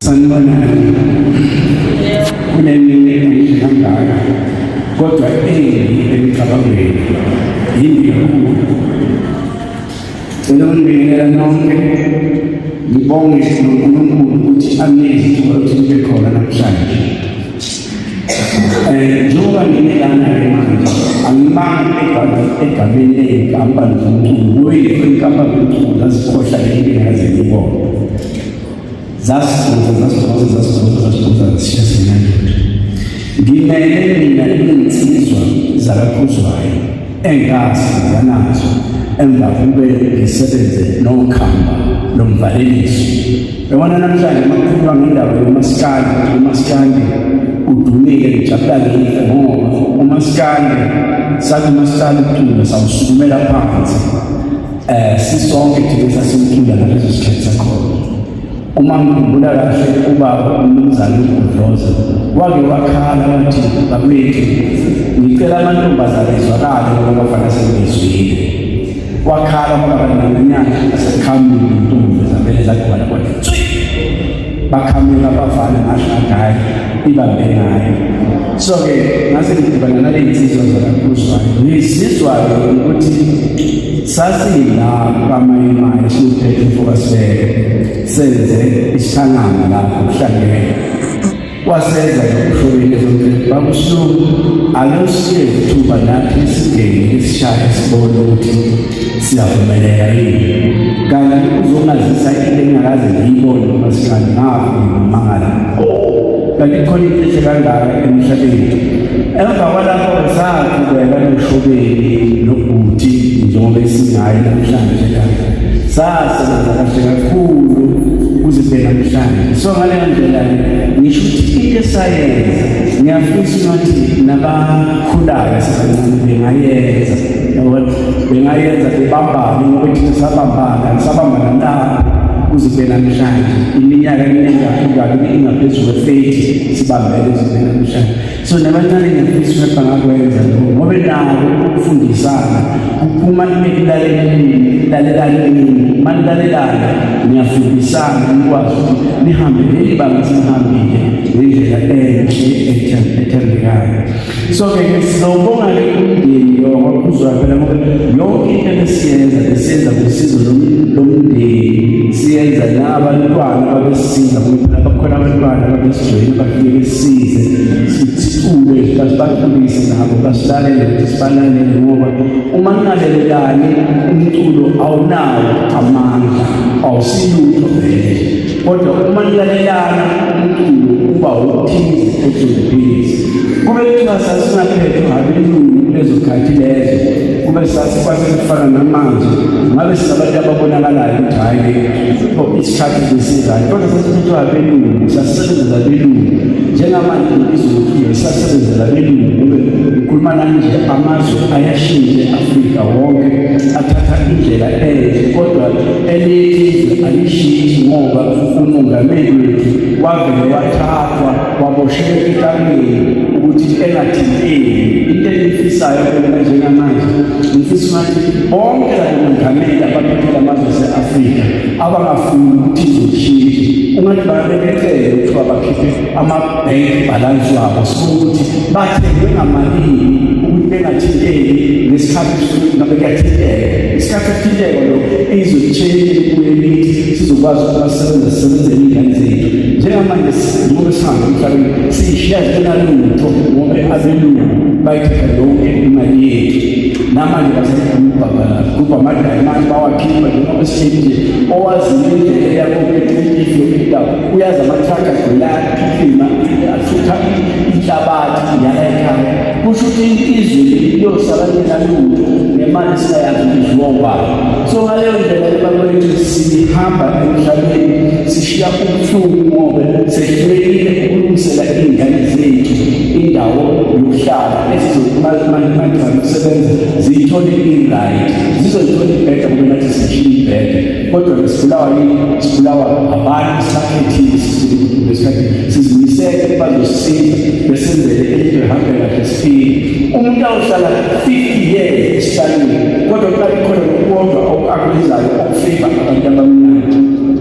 sanibonani kuneminye engihambaka kodwa emicabangweni yimbi kakhulu. Cela unibingelela nonke ngibonge uNkulunkulu ukuthi amnike ithuba ukuthi nibe khona namhlanje. Njengoba nginelana-ke manje angimanga egameni ley'nkampani zomculo iy'nkampani zomculo zazikhohlwa engingaze ngibone zasibuza zishiya senandoda. Ngimele mina iy'nsizwa zakakhuzwayo engazi nganazo emva kube ngisebenze nokhamba lomvaleliso. Yabona namhlanje makukhuluma ngendaba umaskandi udumile ngijabulile ngoba umaskandi sathi umaskandi ucula sawusukumela phansi sisonke thina sasimcula ngaleso sikhathi sakhona. Uma ngikhumbula kahle ubaba uMnumzane uGudloza wake wakhala wathi babethu ngicela amantombazane ezwakale ngoba bafana sebezwile. Wakhala ngoba nanyana asekhamile intombi zavele zagcwala kwathi bakhamela abafana ngashangayo ibambe ngayo. So-ke ngase ngidibana naley'nsizwa zakakhuzwayo ngizizwayo ukuthi sasila kamayemaye siwuphethe imfokasibeke senze isihlangano lapho kuhlangene waseza nokuhlobeni zonke babusuku alosiye ithuba nathi isingeni isishaya sibone ukuthi siyavumeleka yini kanti uzongazisa into engakaze ngiyibone noma singangazi ngimangala kanti khona into ehle kangaka emhlabeni. Emva kwalapho saqhubeka nokuhlobeni nobhuti njengoba esingayo namhlanje lapha sasebenza kahle kakhulu kuze kube namhlanje. So ngaleyo ndlela ngisho ukuthi into esayenza ngiyafisa ukuthi nabakhulayo bengayenza bengayenza bebambane ngoba thina sabambana nabo kuze kube namhlanje. Iminyaka eminingi ingaphezulu kwe-30 sibambele kuze kube namhlanje. So nabancane ngiyafisa ukuthi bangakwenza lokho ngoba nabo ukufundisana kuphuma lalelani manilalelana niyafundisana nikwazi ukuthi nihambe leli banga sinihambile ngendlela enhle ethandekayo. So-ke sizobonga-ke umndeni wakwakhuzwayo phela ngoba yonke into esiyenza ngosizo lomndeni siyenza nabantwana babesiza ngoba bakhona abantwana babesijoyina bafike besize sicule basifundise nabo basilalele ukuthi sibalalele ngoba uma ningalelelani umculo awunawo amandla awusilutho vele kodwa uma nilalelana umculo uba uthize ejoyiphilisi. Kube kuthiwa sasingaphethwe ngabelungu kulezo khathi lezo kube sasikwazi ukufana namanje ngabe sinabantu ababonakalayo ukuthi hayi isikhathi sesizayo kodwa sasiphethwe ngabelungu sasisebenza abelungu njengamanje izulu sasebenzela abelungu ngoba ukhuluma nanje amazwe ayashintshe Afrika wonke athatha indlela enhle kodwa elithi alishintshe ngoba umongameli wethu wavele wathathwa waboshelwa ekameni ukuthi engathinteki. Into engifisayo mina njengamanje ngifisa ukuthi bonke labomongameli abaphethe amazwe ase-Afrika abangafuni ukuthi izoshintshe ungathi babekethele ukuthiwa bakhiphe ama-bank balance wabo sokuthi bathengwe ngamalini ukuthi bengathinteki ngesikhathi ngabe kuyathinteka. Isikhathi sokuthinteka lo izotshentshe kuyelithi sizokwazi ukuba sisebenzele iy'ngane zethu njengamanje ngoba sihamba emhlabeni siyishiya zinalutho ngoba abelungu bayithatha yonke imali yethu namanje basegubha amadayimani bawakhipha njengoba sihleli nje owaziyo indlela eyakophethiifo indawo uyazi amathrakha agcwelayo aphifima athutha inhlabathi yala ekhaya kusho ukuthi izwe liyosabalela lutho nemali singayazi ukuthi wobani. So ngaleyo ndlela lebakwethu sihamba emhlabeni sishiya ubuhlungu ngoba sehlulekile ukulungisela iy'ngane zethu indawo yokuhlala ezizokusebenza ziyithole i-right zizozithola ibheda kube nathi sishiya ibheda kodwa sibulawa abantu sisakhethile sizimisele bazosisiza besenzele into ehambe kahle sifile. Umuntu awuhlala 50 years esihlalweni kodwa kuqala khona nokukodwa akulizayo okufika abantu abamnandi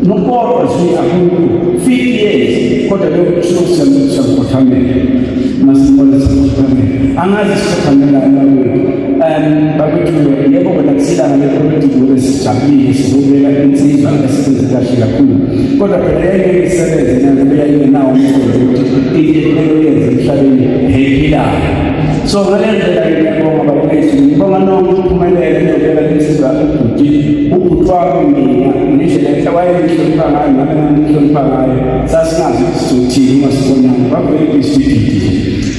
nokodwa zwi akukho 50 years kodwa lokho siyakuthamela masibona sikuthamela angazi sikuthamelana bakwethu yebo kodwa kusilana leproject ngoba sijabulile sizobeka insizwa esisebenza kahle kakhulu kodwa phela yake isebenze nayo beyayinawo umqondo ukuthi into eyenza emhlabeni hephilayo so ngalendlela ngiyabonga bakwethu ngibonga nonke ukuphumelela nokubeka insizwa ubhuti wami mina ngendlela ehlawayelihlonipha ngayo nami ngihlonipha ngayo sasingazi sizothini uma sibonana bavele isibhididi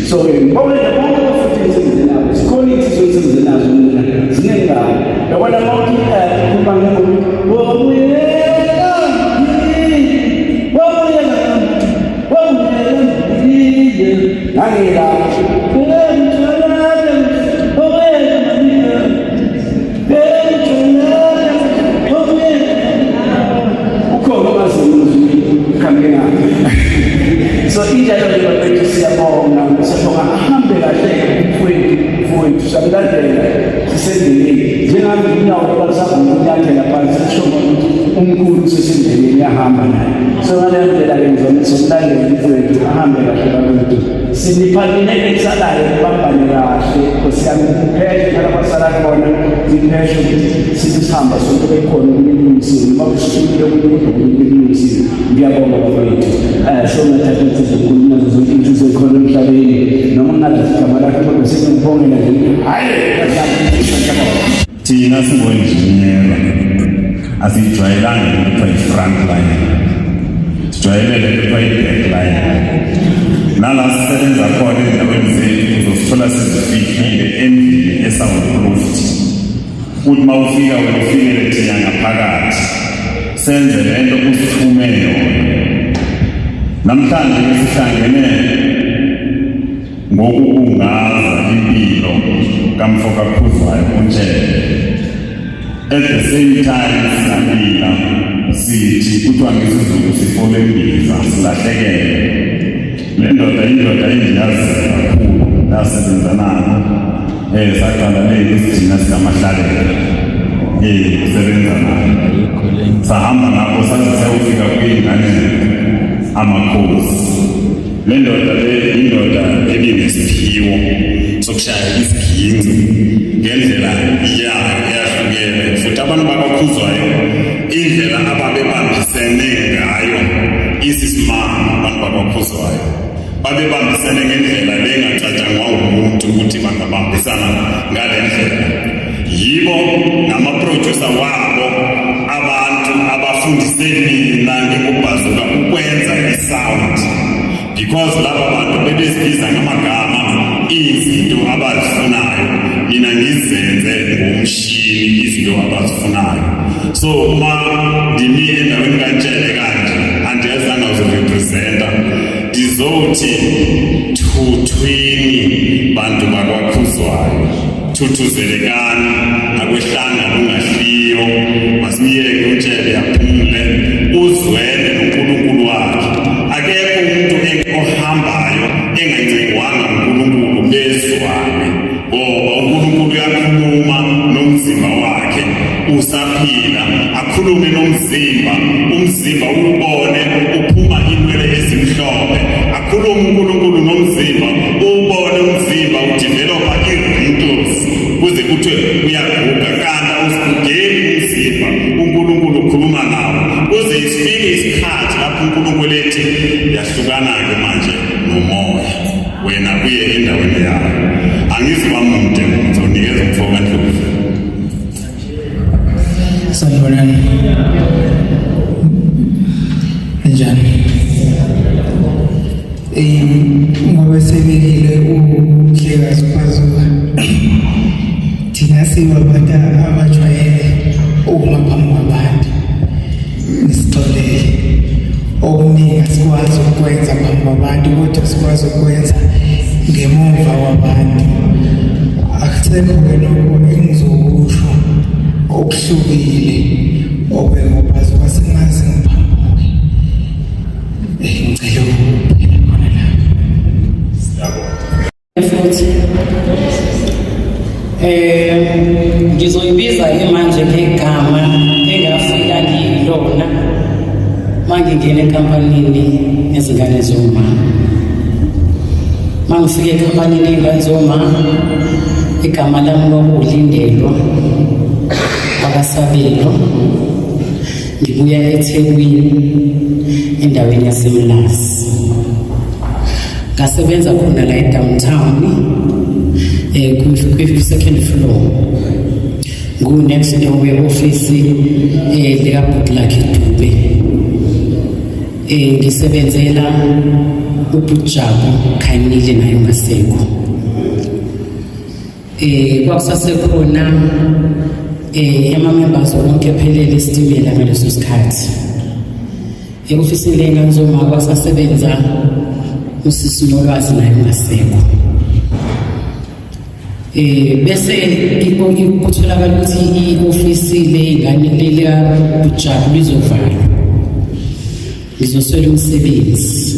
so ngibonga bonke futhi insizwa sikhona insizwa esenze nazo mina zinengane yabona bonke kuba so injalo lebakwethu siyabonga ahambe kahle mfowethu sabulandela sisendleleni njengami inyawo basakunyathela phansi sisho umkhulu sesendleleni yahamba naye so ngalendlela ke ngizomlandela mfowethu ahambe kahle bakwethu siniphanile eksalayo bambane kahle nkosiyami phezulu nalabasala khona zipheshe ukuthi sisihamba sonke bekhona ukulungisile uma kushukile ukulungisile ngiyabonga bakwethu so nathatha izikhuluma zonke inhliziyo ekhona emhlabeni noma ngingathi igama lakhe kodwa sengibongela nje hayi thina singoinjiniyera asijwayelanga ukupha i-front line sijwayelele ukupha i-back line nala sisebenza khona ezindaweni zethu uzosithola sizifikile endlini esoundproofed ukuthi uma ufika wena ufikele thina ngaphakathi senze lento usithume yona namhlanje sihlangene ngokukungaza impilo kamfoka Khuzwayo uNtshele at the same time sinabila sithi kuthiwa ngesizulu sifole imbiza silahlekele le ndoda indoda endiyazi kakhulu lasebenza nayo saqala isithina sikamahlalela kusebenza nayo sahamba nabo saze sayofika kwingane amakhosi le ndoda le indoda ebinesiphiwo sokushaya isiginci ngendlela yahlukene futhi abantu bakwaKhuzwayo indlela ababebambisene ngayo isisimanga abantu bakwaKhuzwayo babebambisene ngendlela lengacatshangwa umuntu ukuthi bangabambisana ngale ndlela yibo namaproducer wabo abantu abafundise mina ngokubhazuka ukwenza isound because laba bantu bebezibiza ngamagama izinto abazifunayo mina ngizenze ngomshini izinto abazifunayo so uma ndimi endaweni kaNtshele kanje andiyazanga uzorepresenta ndizothi thuthwini bantu bakwaKhuzwayo thuthuzelekani akwehlanga lungahliyo masimiyeke uNtshele yaphumule uzwele noNkulunkulu wakhe akekho umuntu ohambayo engacengwanga uNkulunkulu bezwane ngoba uNkulunkulu uyakhuluma nomzimba wakhe usaphila akhulume nomzimba umzimba ubone uphuma inwele ezimhlophe akhulume uNkulunkulu nomzimba ubone umzimba udevelopa i-wrinkles kuze kuthiwe uyaguga kanti awusigugeli umzimba uNkulunkulu ukhuluma nawo kuze isifike isikhathi lapho uNkulunkulu ethi yahlukana-ke manje nomoya wena kuye endaweni yayo angiziba mude ngizonikeza umfoka Ndlovu. Sanibonani. Njani? Ngoba sebekile uhlekazi uPhazuka. Thina siwabantu abajwayele ukuma phambi kwabantu. Nisixolele. Okuningi asikwazi ukwenza phambi kwabantu kodwa sikwazi ukwenza ngemuva kwabantu. Akusekho-ke lokho engizokusho okuhlukile obengoPhazuka singazi ngiphambuke. Ngicela ukuphela khona lapho. Futhi ngizoyibiza-ke manje ngegama engafika ngilona mangingena ekampanini zingane zoma. Mangifike ekhampanini yezingane zoma, igama lami kwakulindelwa akasabelo. Ngibuya eThekwini endaweni yaseMlazi. Ngasebenza khona la downtown ku-second floor. Next door we-office lika-Goodluck Dube. Ngisebenzela uBujabu Khanile naye Maseko. Kwakusasekhona ama-members wonke ephelele esitimela ngaleso sikhathi. E-ofisini ley'ngane zoma kwakusasebenza uSisi Nolwazi naye Maseko. Bese kutholakala ukuthi i-ofisi ley'ngane likaBujabu lizovalwa. Ngizoswela umsebenzi.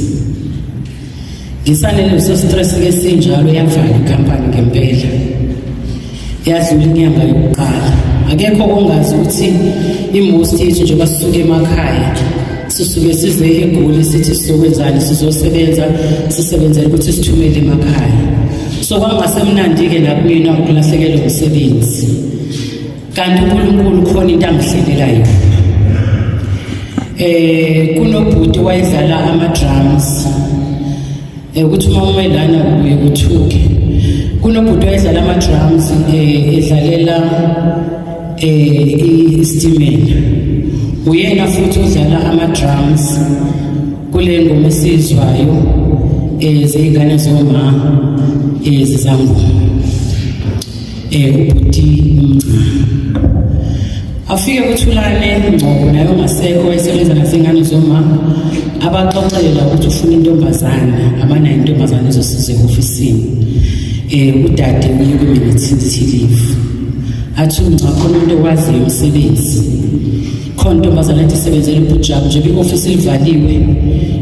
Ngisanele leso stress-ke sinjalo yavala ikhampani ngempela. Yadlula inyanga yokuqala. Akekho ongazi ukuthi i-most yethu njengoba sisuke emakhaya sisuke size eGoli sithi sizokwenzani, sizosebenza, sisebenzele ukuthi sithumele emakhaya. So kwangasemnandi-ke nakumina ukulahlekelwa umsebenzi. Kanti uNkulunkulu khona into angihlelela yona. Kunobhuti wayedlala ama-drums. Ukuthi uma umelana ubuye uthuke. Kunobhuti wayedlala ama-drums edlalela istimela. Uyena futhi udlala ama-drums kule ngoma esizwayo zey'ngane zoma zizangoma. Ubhuti afike kuThulane Ngcobo naye Maseko wayesebenza nasey'ngane zoma abaxoxela ukuthi ufuna intombazana, abanayo intombazana ezosiza e-ofisini. Udade uye ku-maternity leave. Athi khona umuntu owaziyo umsebenzi. Khona intombazana ethi isebenzela uBujabu nje i-ofisi livaliwe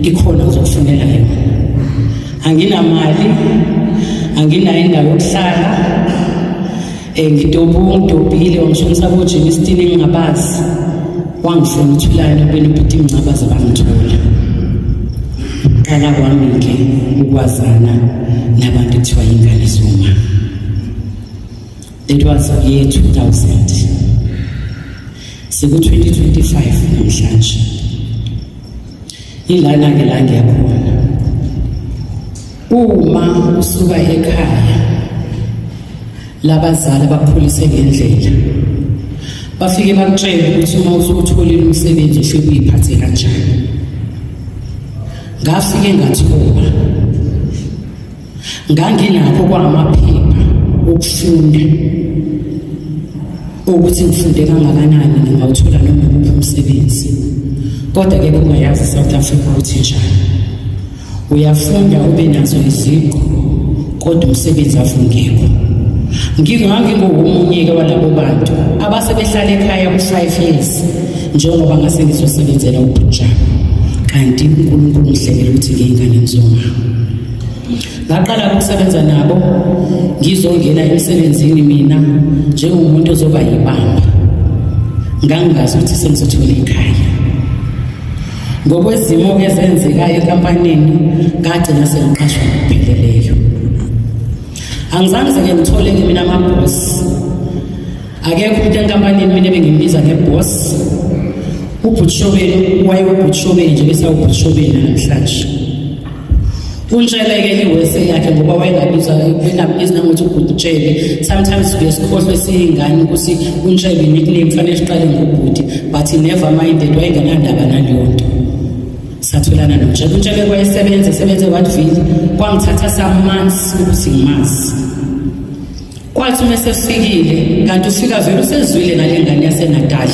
ikhona ngizokufunela yona. Anginamali, anginayo indawo yokuhlala. Ngidobile wangishonisa koJemistin engingabazi. Wangifuna uThulane ubeni ubhuti Mncabazi bangithola. Qala kwami-ke ukwazana nabantu ekuthiwa yingane zoma. That was year 2000. Seku-2025 namhlanje. Ilana-ke la ngiyakhona. Uma usuka ekhaya labazali bakuphulise ngendlela, bafike bakutshele ukuthi uma usukutholile umsebenzi ufike uyiphathe kanjani. Ngafike ngathoba. Nganginakho kwamaphepha okufunda ukuthi ngifunde kangakanani ngingawuthola noma ukuphi umsebenzi. Kodwa-ke kungayazi South Africa ukuthi njani. Uyafunda ube nazo iziqu kodwa umsebenzi avungekho. Ngingomunye-ke walabo bantu abasebehlala ekhaya ku-5 years njengoba ngase ngizosebenzela uBujabu. Kanti uNkulunkulu ngihlekela ukuthi ngey'ngane zoma. Ngaqala ukusebenza nabo ngizongena emsebenzini mina njengomuntu ozoba yibamba. Ngangingazi ukuthi sengizothola ikhaya. Ngokwezimo-ke ezenzekayo ekampanini ngagcina sengiqashwa ngokupheleleyo. Angizange ngithole-ke mina ama-boss. Akekho umuntu enkampanini mina ebengimbiza nge-boss. uButshobeni wayeUButshobeni nje bese uButshobeni namhlanje. Untshele-ke iwese yakhe ngoba wayengabizwa benambiza ngokuthi uButshele. Sometimes sibuye sikhohlwe siyingane ukuthi untshele nickname kufanele siqale ngobhuti, but he never minded, wayengenandaba naleyo nto. Sathulana noMtshele. uNtshele wayesebenze Wardville. Kwangithatha some months ukuthi ngimazi. Kwathi uma sesifikile kanti ufika vele usezwile ngale ngane yaseNatali.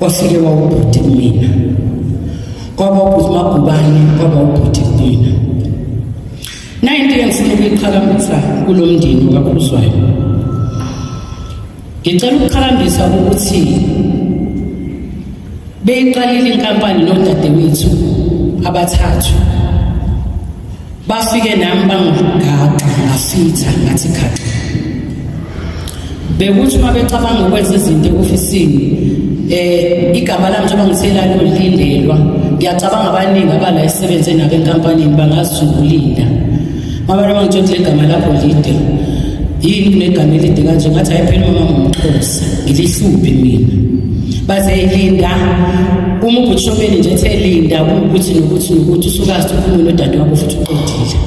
Wafike wawubhuti kumina. Kwaba ubhuti Magubane, kwaba ubhuti kumina. Na into engifuna ukuyiqhakambisa kulo mndeni kaKhuzwayo. Ngicela ukuqhakambisa ukuthi beyiqalile inkampani nodadewethu abathathu. Bafike nami bangigaqa ngafitha ngathi khaqa. Bekuthi uma becabanga ukwenza izinto e-ofisini igama lami njengoba ngithela lolindelwa ngiyacabanga abaningi abala isebenze nabo enkampanini bangazukulinda mama noma ngithi le gama lakho lide yini kunegama elide kanje ngathi ayiphela mama ngumXhosa ngilihluphe mina bazeyilinda uma ubutshobeni nje ethelinda ukuthi nokuthi usukazi ukhulume nodade wakho futhi uqedile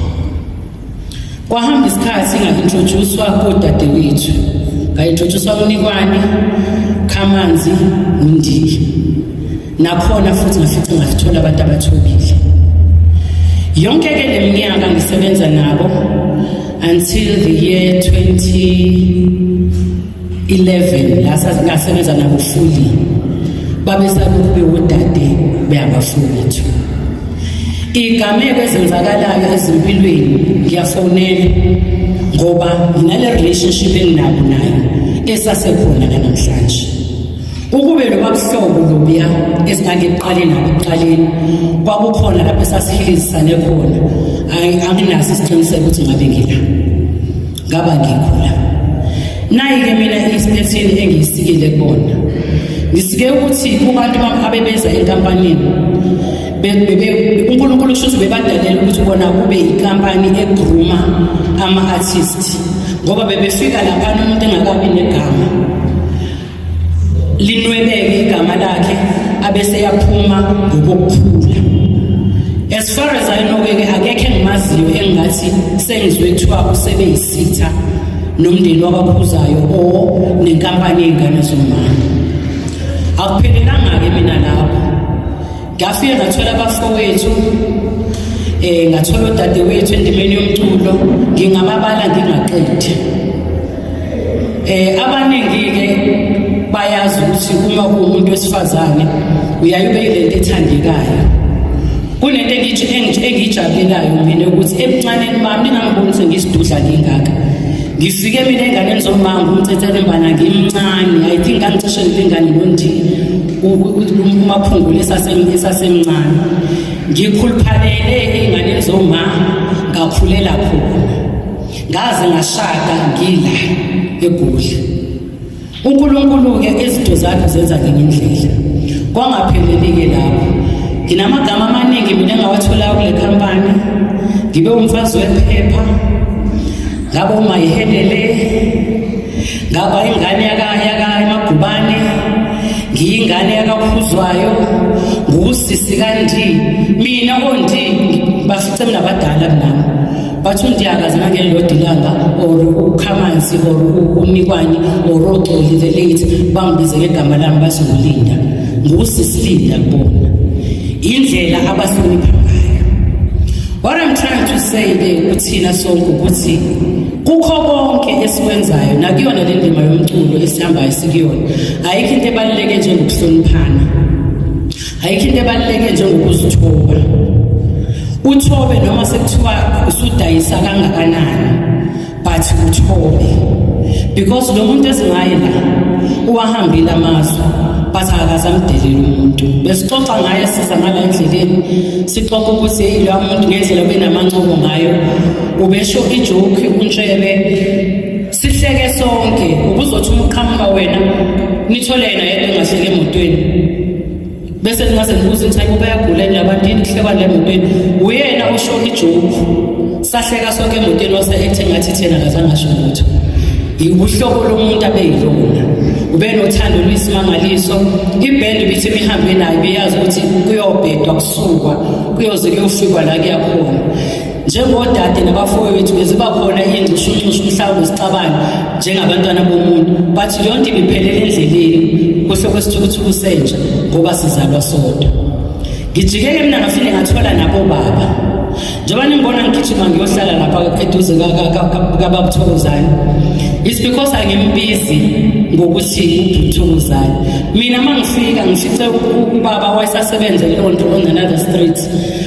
kwahamba isikhathi nga-introduce-wa kodadewethu nga-introduce-wa uMnikwane Khamanzi uNdiya nakhona futhi ngafica ngafithola abantu abathobile yonke-ke le minyaka ngisebenza nabo until the year 2011 la ngasebenza nabo fully babesalokhu bewodade beyabafowethu igameko ezenzakalayo ezimpilweni ngiyafonela ngoba nginale relationship enginabo nayo esasekhona namhlanje ukube lo babuhlobo lobuya esingangekuqaleni nakuqaleni kwakukhona lapho esasihilizisane khona anginaso isiqiniseko ukuthi ngabe ngila ngaba ngikhula nayi-ke mina isipethini engiyisikile kubona ngisike ukuthi kubantu abebeza enkampanini uNkulunkulu kusho bebadalela ukuthi bona kube inkampani egruma ama-artist ngoba bebefika lapha umuntu engakabi negama linwebeke igama lakhe abese yaphuma ngokukhula as far as I know-ke akekho engimaziyo engathi sengizwe kuthiwa usebeyisitha nomndeni wabaphuzayo o nenkampani yey'ngane zomama akuphelelanga-ke mina lapho ngafike ngathola abafowethu ngathola udadewethu endimeni yomculo ngingamabala ngingaqedi abaningi-ke bayazi ukuthi uma kuwumuntu wesifazane uyaye ube yilento ethandekayo kunento engiyijabulelayo mina ukuthi ebuncane bami ningangiboni sengiyisidudla ngingaka ngifike mina enganeni zomanga umthethelembana ngimncane I think angicishe ngilingane noNdiya umaphungula esasemncane ngikhuluphalele ey'nganeni zoma ngakhulela khona ngaze ngashada ngila eGoli uNkulunkulu-ke izinto zakhe zenza ngenye indlela kwangapheleli-ke lapho nginamagama amaningi mina engawathola kule khampani ngibe umfazi wephepha ngaba umayihelele ngaba ingane yaka eMagubane ngiyingane yakakhuzwayo ngusisi kandi mina oNdi bafice mina abadala kunami bathi uNdiyakazi ngangelilodilanga or uKhamanzi or uMnikwane or uXoli the late bangibize ngegama lami bathi nguLinda ngusisi Linda kubona indlela abahlonipha ngayo. What I'm trying to say kuthina sonke ukuthi kukho konke esikwenzayo nakuyona le ndima yomculo esihambayo sikuyona ayikho into ebaluleke njengokuhloniphana ayikho into ebaluleke njengokuzithoba uthobe noma sekuthiwa usudayisa kangakanani but uthobe because lo muntu ezingaye la uwahambile amazwe but akazamdelela umuntu besixoxa ngaye siza ngala endleleni sixoxa ukuthi lo muntu ngendlela benamancobo ngayo ubesho ijoke untshebe sihleke sonke ubuzothi umqhamuka wena nithole yena yedwa engahleke emotweni bese ngase ngibuza ukuthi ayikho bayagula labantu inhlekwa le emotweni uyena usho ijoke sahleka sonke emotweni wase ethengathi thena kazangasho lutho ubuhlobo lomuntu abeyilona ube nothando lwisimangaliso ibhendi bithi mihambe nayo beyazi ukuthi kuyobhedwa kusukwa kuyoze kuyofikwa la kuyakhona njengodade nabafowethu beziba khona ingcishunxushu mhlawumbe sicabana njengabantwana bomuntu bathi leyo nto ibiphelele endleleni kuhle kwesithukuthuku sentsha ngoba sizalwa sodwa ngijikeke mina ngafike ngathola nabo baba njengoba ningibona ngigijima ngiyohlala lapha eduze kaBabuthokozane it's because angimbizi ngokuthi uButhokozane mina mangifika ngifice ubaba wayesasebenza leonto on another street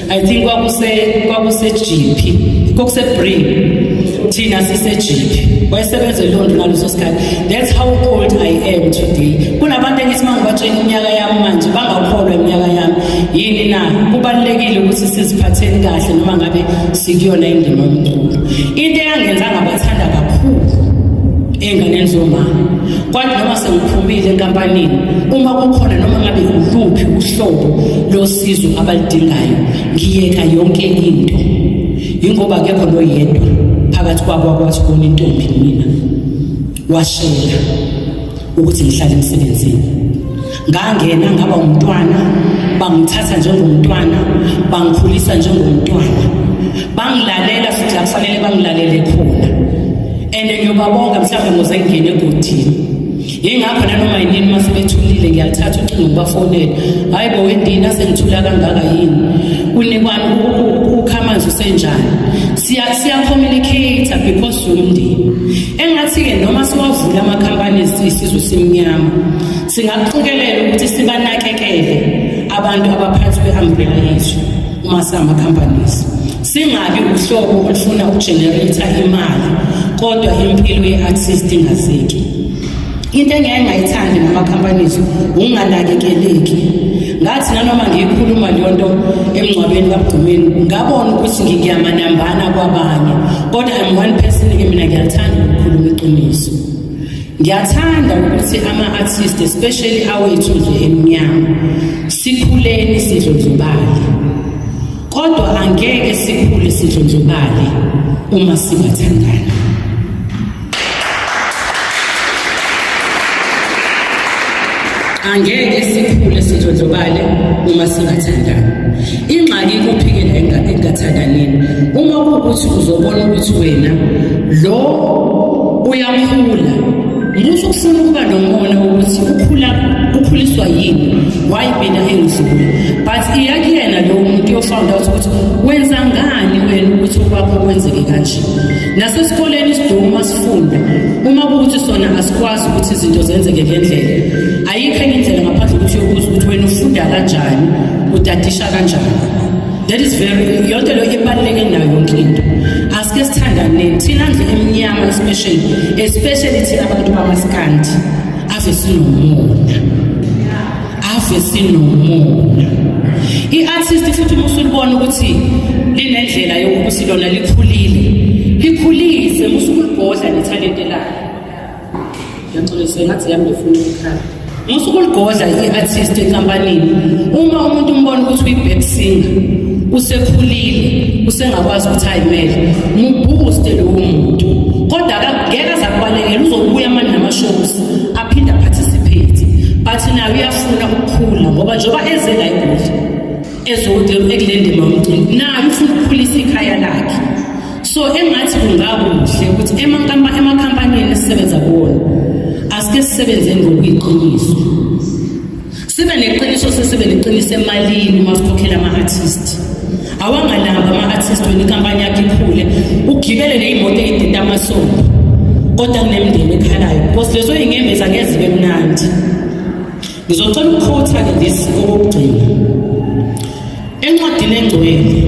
I think kwakuse GP kokuse Bring thina sise GP wayesebenza leonto ngaleso sikhathi that's how old I am today kunabantu engithi mangibatshela iminyaka yami manje bangakholwa iminyaka yami yini na kubalekile ukuthi siziphatheni kahle noma ngabe sikuyona indima yomculo into eyangenza ngabathanda kakhulu enganeni zomama. Kwathi noma sengiphumile enkampanini, uma kukhona noma ngabe uluphi uhlobo losizo abalidingayo, ngiyeka yonke into. Ingoba akekho noyedwa phakathi kwabo akwathi ukubona intombi mina washela ukuthi ngihlale emsebenzini. Ngangena ngaba umntwana, bangithatha njengomntwana, bangikhulisa njengomntwana, bangilalela futhi la kufanele bangilalele khona. And ngiyobabonga mhlawumbe ngoze ngingene egodini. Yingakho nanoma yini mase bethulile ngiyalithatha ucingo ngibafonela. Hayi bo wendina sengithula kangaka yini? Unikwani ukhamanzi usenjani? Siya communicate because umndeni. Engathi ke noma siwavula amakhampani isizwe simnyama, singaqhubekela ukuthi sibanakekele abantu abaphansi kwe-umbrella yethu uma sama companies. Singabi uhlobo olufuna ukugenerate imali kodwa impilo ye-artist ingazeki. Into engiyayithandi ngama-companies unganakekeleki. Ngathi nanoma ngiyikhuluma leyo nto emngcwabeni kaBhumeni ngabona ukuthi ngiyamanambana kwabanye, kodwa I'm one person ke mina ngiyathanda ukukhuluma iqiniso. Ngiyathanda ukuthi ama-artist especially awethu nje emnyama sikhuleni sidlondlobale, kodwa angeke sikhule sidlondlobale uma singathandani. Angeke sikhule sidlondlobale uma singathandani. Ingxaki kuphi-ke la engathandanini? Uma kuwukuthi uzobona ukuthi wena lo uyakhula, ngisho ukufuna ukuba nomona ukuthi ukhuliswa yini, why mina engidlula, but iyakuyena lo muntu yofound out ukuthi wenza ngani wena ukuthi okwakho kwenzeke kanje. Nasesikoleni isiduma sifunda, uma kuwuthi sona asikwazi ukuthi izinto zenzeke ngendlela, ayikho enye indlela ngaphandle ukuthi uyobuza ukuthi wena ufunda kanjani, utadisha kanjani. That is very, yonke lo ibaluleke nayo yonke into. Asike sithandane thina nje emnyama especially thina abantu bamaskandi, ave sinomona. I-artist futhi musulibona ukuthi linendlela yokuthi lona likhulise musukuligodla nethalente lakhe. Ngiyaqolisa ngathi yami ngifuna ukukhala. Musukuligodla i-artist enkampanini. Uma umuntu umbona ukuthi uyi-back singer, usekhulile, usengakwazi ukuthi ayimele, mubooste lowo muntu. Kodwa ngeke azakubalekela, uzobuya manje nama-shows aphinda participate. But nawe uyafuna ukukhula ngoba njengoba eze la eGoli ezodela ekulende mamcimbi, nawe ufuna ukukhulisa ikhaya lakhe. So engathi kungakuhle ukuthi emakhampanini esisebenza kuwona asike sisebenzeni ngokuyiqiniso. Sibe neqiniso, sibe neqiniso emalini uma sikhokhela ama-artist. Awangalamba ama-artist wena inkampani yakhe ikhule, ugibele ney'moto ey'dida amasonto, kodwa kunemindeni ekhalayo because lezo y'ngembezi angeke zibe mnandi. Ngizocela ukukhotha-ke lesi okokugcina. Encwadini engcwele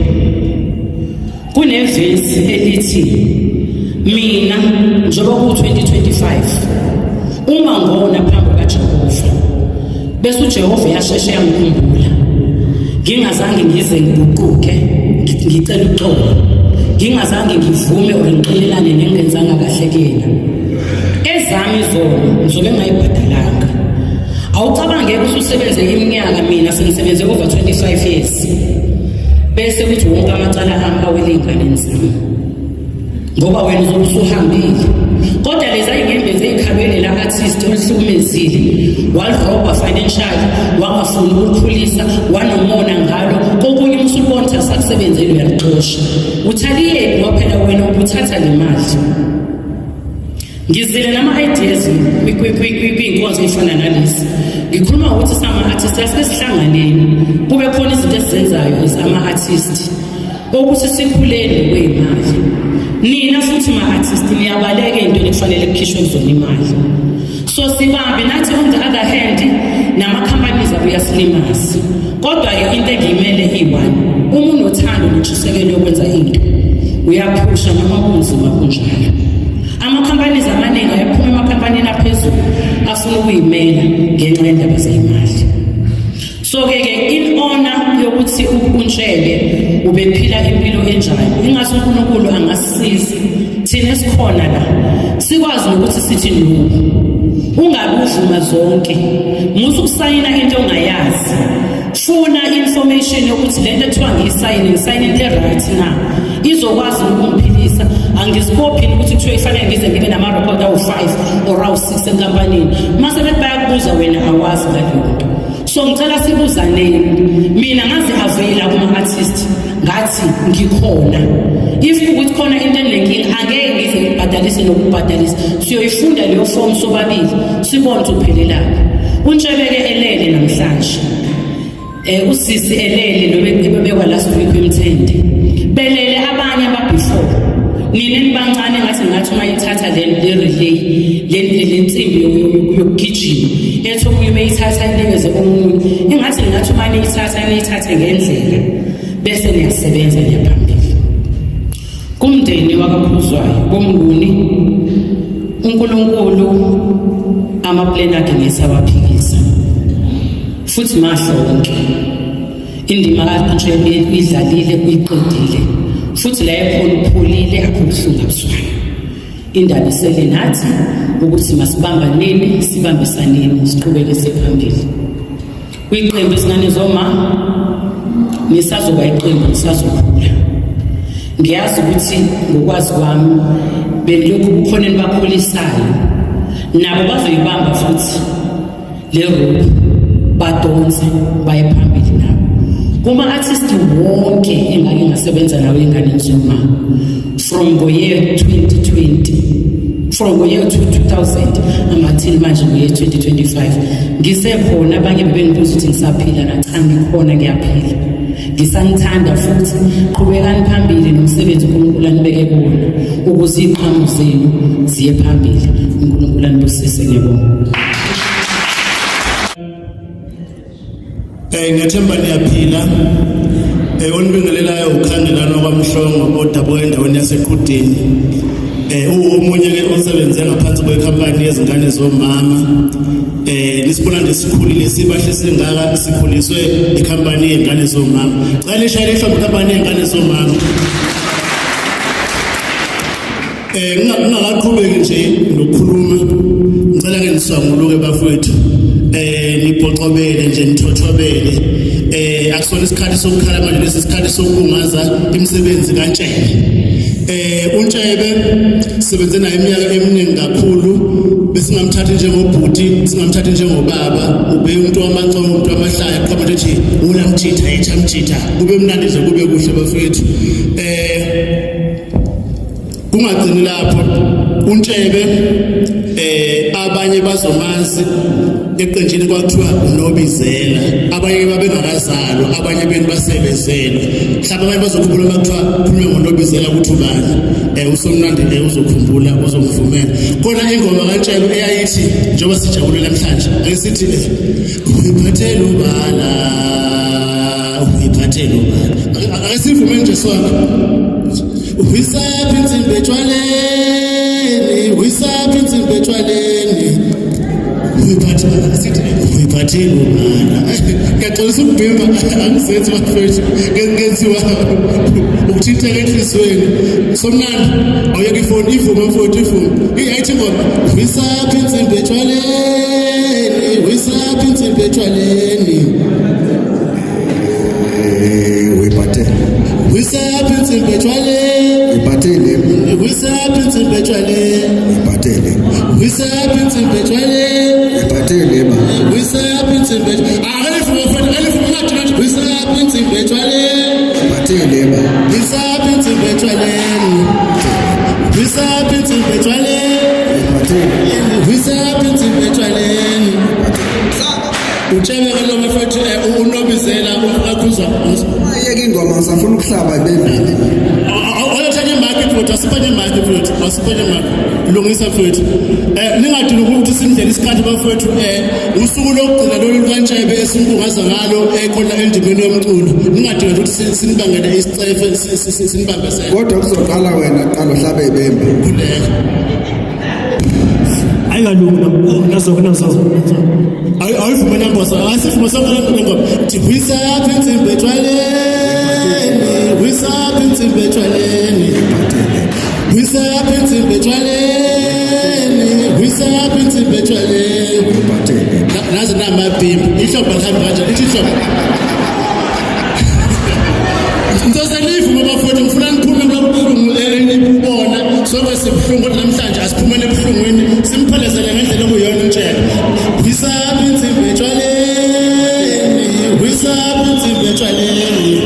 kunevesi elithi, mina njengoba ku-2025 uma ngona phambi kaJehova, bese uJehova yasheshe yangikhumbula, ngingazange ngize ngiguquke ngicela uxolo, ngingazange ngivume or ngiqelelane nengenzanga kahle kuyena, ezami zona ngizobe ngayibhadalanga. Awucabange ukuthi usebenze iminyaka, mina sengisebenze over 25 years, bese kuthi wonke amacala ami awele ey'nganeni zami ngoba wena uzobe usuhambile. Kodwa lezi ay'ngembezi ey'khabele la-artist olihlukumezile, walirobha financial, wangafuni ukukhulisa, wanomona ngalo, kokunye usulibona ukuthi asakusebenzeli uyalixosha. Uthaliyephi waphela wena ubuthatha le mali? Ngizile nama-ideas kwiy'nkonzo ey'fana nalezi. Ngikhuluma ukuthi sama-artist asike sihlanganeni, kube khona izinto esizenzayo as ama-artist ukuthi sikhuleni kwey'mali. Nina futhi ma-artist niyabaleka ey'ntweni ekufanele kukhishwe kuzona imali. So sibambe nathi on the other hand nama-companies abo uyasilimaza. Kodwa-ke into engiyimele iyi-one, uma unothando nentshisekelo yokwenza into uyaphusha noma kunzima kunjalo. Ama-companies amaningi ayaphuma emakhampanini aphezulu afuna ukuyimela ngenxa yendaba zey'mali. So-ke in honor ukuthi uNtshebe ubephila impilo enjani. Ingase uNkulunkulu angasisiza thina esikhona la sikwazi ukuthi sithi no. Ungabe uvuma zonke. Musu kusayina into ongayazi. Funa information yokuthi lento ethiwa ngisayine into right na. Izokwazi ukungiphilisa. Angisikophi ukuthi kuthiwe kufanele ngize ngibe nama-record awu-5 or awu-6 enkampanini. Mase bethi bayakubuza wena awazi ngalento. So ngicela sibuzaneni. Mina ngazi avela kuma-artist ngathi ngikhona. If ukuthi khona into enenkinga angeke ngize ngibhadalise nokubhadalisa. Siyoyifunda leyo form sobabili sibone ukuthi uphelelaphi. uNtshebe-ke elele namhlanje. Usisi elele lo bebekwa last week eMthende. Belele abanye ababefore. Nina nibancane ngathi mayithatha le relay le nsimbi yokugijima. Ethi omunye mayithatha inikeze omunye. Ngathi niyithathe ngendlela bese niyasebenza niyaphambili. Kumndeni wakaKhuzwayo bomnguni uNkulunkulu amaplan akhe ngesabaphikisa. Futhi mahlonke indima kaNtshebe idlalile uyiqedile futhi la ekhona upholile akubuhlungu abuswayo. Indaba isele nathi ukuthi masibambaneni sibambisaneni siqhubeke siphambili. Kwiqembu izingane zoma nisazoba iqembu nisazokhula. Ngiyazi ukuthi ngokwazi kwami belokhu kukhona enibakhulisayo nabo bazoyibamba futhi le rope badonse baye phambili nabo. Kuma-artist wonke engake ngasebenza nawo enganeni zoma from ngo-year 2020 from ngo-year 2000 until manje ngo-year 2025 ngisekhona. Abanye bebengibuza ukuthi ngisaphila na? Cha, ngikhona, ngiyaphila, ngisanithanda futhi qhubekani phambili nomsebenzi uNkulunkulu anibeke kuwona ukuze iziqhamu zenu ziye phambili. uNkulunkulu anibusise. Ngiyabonga. Ngethemba niyaphila. Onibingelelayo ukhangelana kwaMhlongo odabo endaweni yaseQhudeni. Omunye-ke osebenze ngaphansi kwekhampani yezingane zomama. Nisibona nje sikhulile sibahle singaka sikhuliswe ikhampani yezingane zomama. Xa lishayile ihlobo ikhampani yezingane zomama. Ngingaqhubeki nje nokukhuluma. Ngicela-ke niswanguluke bafowethu. Nibhoxobele nje nithothobele. Akusona isikhathi sokukhala manje, lesi isikhathi sokubungaza imisebenzi kaNtshebe. uNtshebe sisebenze naye iminyaka eminingi kakhulu. Besingamthathi njengobhuti, singamthathi njengobaba. Ube umuntu wamancoma, umuntu wamahlaya, qhama nje ethi ulamjitha echamjitha. Kube mnandi nje, kube kuhle bafowethu. Kungagcini lapho. uNtshebe abanye bazomazi eqenjini kwathiwa uNobizela. Abanye babengakazalwa, abanye beni basebezelwe. Mhlawumbe abanye bazokhumbula makuthiwa khulunywa ngoNobizela ukuthi ubani. Usomnandi uzokhumbula, uzongivumela. Khona ingoma kaNtshebe eyayithi njengoba sijabule namhlanje ayisithi uyiphathele ubala, uyiphathele ubala. Akasivume nje sona. Uyisaphi insimbi etshwaleni, uyisaphi insimbi etshwaleni. Uyiphathele ubala. Ngiyaxolisa ukubhimba, angisethi bafethu ngenziwa ukuthinteka enhliziyweni. Somnandi awuyeka ifoni ivume mfowethu ivume. Iyayithi ngoma uyisaphi insimbi etshwaleni, uyisaphi insimbi etshwaleni. Uyiphathele. Uyisaphi insimbi etshwaleni. Uyiphathele. Uyisaphi insimbi etshwaleni. Uyiphathele. Uyisaphi insimbi etshwaleni. Uyiphathele ba. Uyisaphi insimbi etshwaleni. Alifu mfowethu, alifu ngathi ngathi uyisaphi insimbi etshwaleni. Uyiphathele ba. Uyisaphi insimbi etshwaleni. Uyisaphi insimbi etshwaleni. Uyiphathele. Uyisaphi insimbi etshwaleni. uTshebe lo mfethu uNobizela uMkhuza ayeke ingoma ngisafuna ukuhlaba bembili awuthanye market futhi asiphenye market futhi asiphenye market lungisa futhi ningadini ukuthi sindlela isikhathi bafethu usuku lokugcina lolu kaNtshebe esimbungaza ngalo ekhona endimeni yomculo ningadinga ukuthi sinibangele isicefe sinibambesele kodwa kuzoqala wena qala uhlabe ibembe kuleka ayingalungi ayivuma nambosa asivuma sonke wisa intsimbi etshwaleni wisa intsimbi etshwaleni wisa intsimbi etshwaleni wisa intsimbi etshwaleni nazi namabhimbi ihlobo lihambe kanjani ithi ihlobo Ntozalivuma bafowethu ngifuna niphume kulobulungu elibona sonke sibuhlungu kodwa namhlanje asiphumele ebuhlungwini simphelezele ngendlela okuyona intshela wisaphi intsimbi etshwaleni wisaphi intsimbi etshwaleni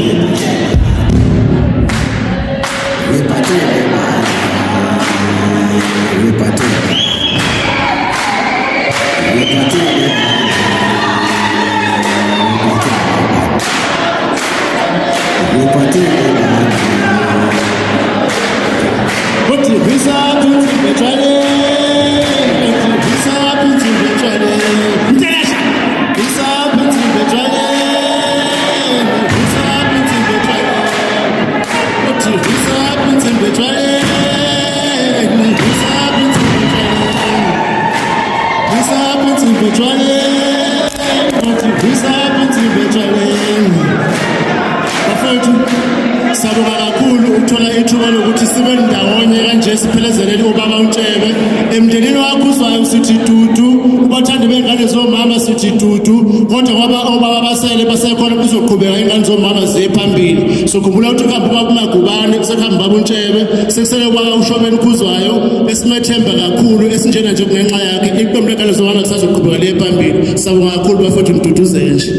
Sabonga kakhulu ukuthola ithuba lokuthi sibe ndawonye kanje siphelezelele ubaba uNtshebe emndenini wakho uzwayo sithi dudu ubathandi bengane zomama sithi dudu kodwa kwaba obaba basele basekhona kuzoqhubeka ingane zomama ziye phambili sokhumbula ukuthi uhambo bakumagubane kusekhamba baba uNtshebe sekusele kwaba uShobeni Khuzwayo esimethemba kakhulu esinjena nje kungenxa yakhe iqembu lengane zomama kusazoqhubeka liye phambili sabonga kakhulu bafethu mduduzele nje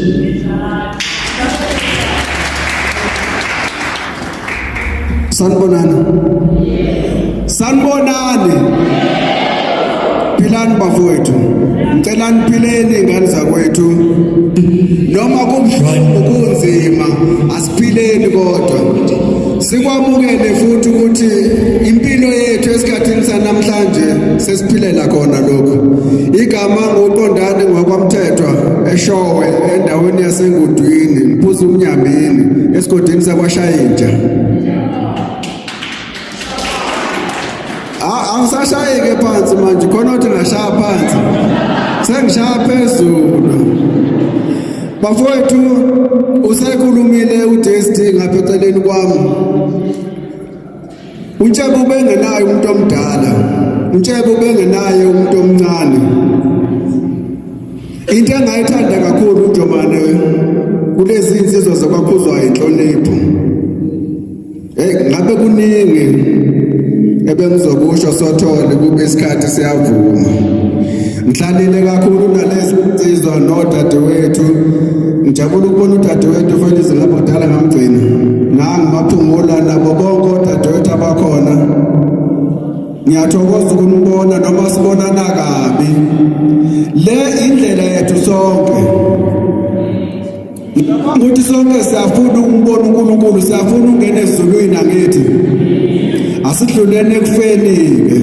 Sanibonani philani bafowethu ngicela niphileni ingane zakwethu noma kubuhlungu kunzima asiphileni kodwa sikwamukele futhi ukuthi impilo yethu esikhathini sanamhlanje sesiphilela khona lokho igama ngoqondane ngokwamthethwa eShowe endaweni yaseNgudwini Mphuzu Umnyambini esigodini sakwaShayinja angisashayeke phansi manje khona uthi ngashaya phansi sengishaya phezulu bafowethu usekhulumile uDSD ngapha eceleni kwami uNtshebe ubengenayo umuntu omdala uNtshebe ubengenaye umuntu omncane into engayithanda kakhulu uNjomane kulezi insizwa zakwaKhuzwayo inhlonipho ngabe kuningi ebengizokusho sothole kube isikhathi siyavuma ngihlalile kakhulu nalezi insizwa nodadewethu ngijabula ukubona udadewethu Felix ngabudala ngamgcina nangimaphungula nabo bonke odadewethu abakhona ngiyathokoza ukunibona noma sibonana kabi le indlela yethu sonke ukuthi sonke siyafuna ukubona uNkulunkulu siyafuna ungena ezulwini angithi asidlulene ekufeni-ke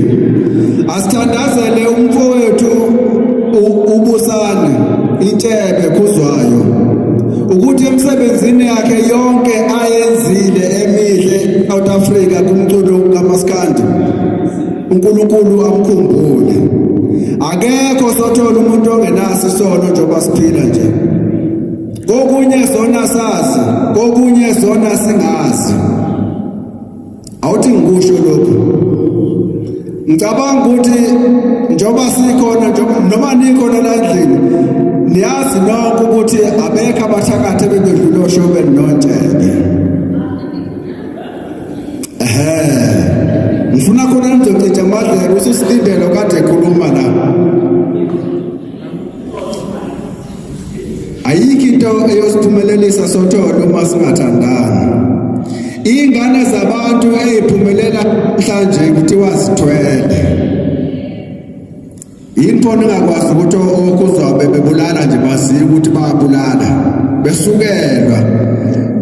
asithandazele umfowethu uBusane Ntshebe Khuzwayo ukuthi emsebenzini yakhe yonke ayenzile emihle South Africa kumculo kaMaskandi uNkulunkulu amkhumbule akekho sothola umuntu ongenaso isono njengoba siphila nje kokunye sona sazi kokunye sona singazi awuthi ngikusho lokho ngicabanga ukuthi njoba sikhona noma nikhona la endlini niyazi nonke ukuthi abekho abathakathe bebedlula oShobeni noNtshebe ngifuna khona ngizocisha amadlelo uSisindelo kade ekhuluma la ayikho into eyosiphumelelisa sotholo uma singathandani ingane zabantu eziphumelela mhlanje kuthiwa sithwele impona ngakwazi ukuthi oKhuzwayo bebulala nje baziye ukuthi bayabulala besukelwa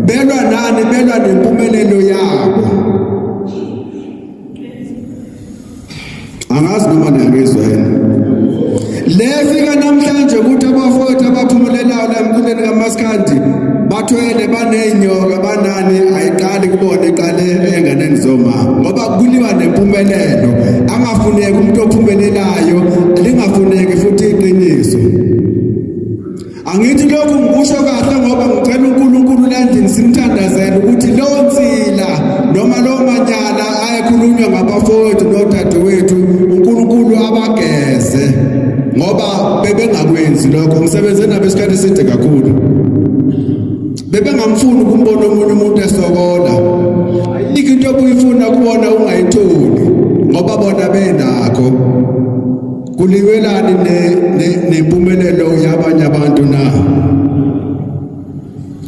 belwa nani belwa nempumelelo yabo angazi noma niyangizwa yini lefika namhlanje ukuthi abafowethu abaphumelelayo la emculweni kaMaskandi bathwele baneyinyoka banani ayiqali kubona iqale enganeni zomama ngoba kuliwa nempumelelo angafuneki umuntu ophumelelayo ekhulunywa ngabafowethu nodadewethu uNkulunkulu abageze ngoba bebengakwenzi lokho ngisebenze nabo isikhathi eside kakhulu bebengamfuni ukumbona omunye umuntu esokola ayikho into obuyifuna kubona ungayitholi ngoba bona benakho kuliwelani nempumelelo yabanye abantu na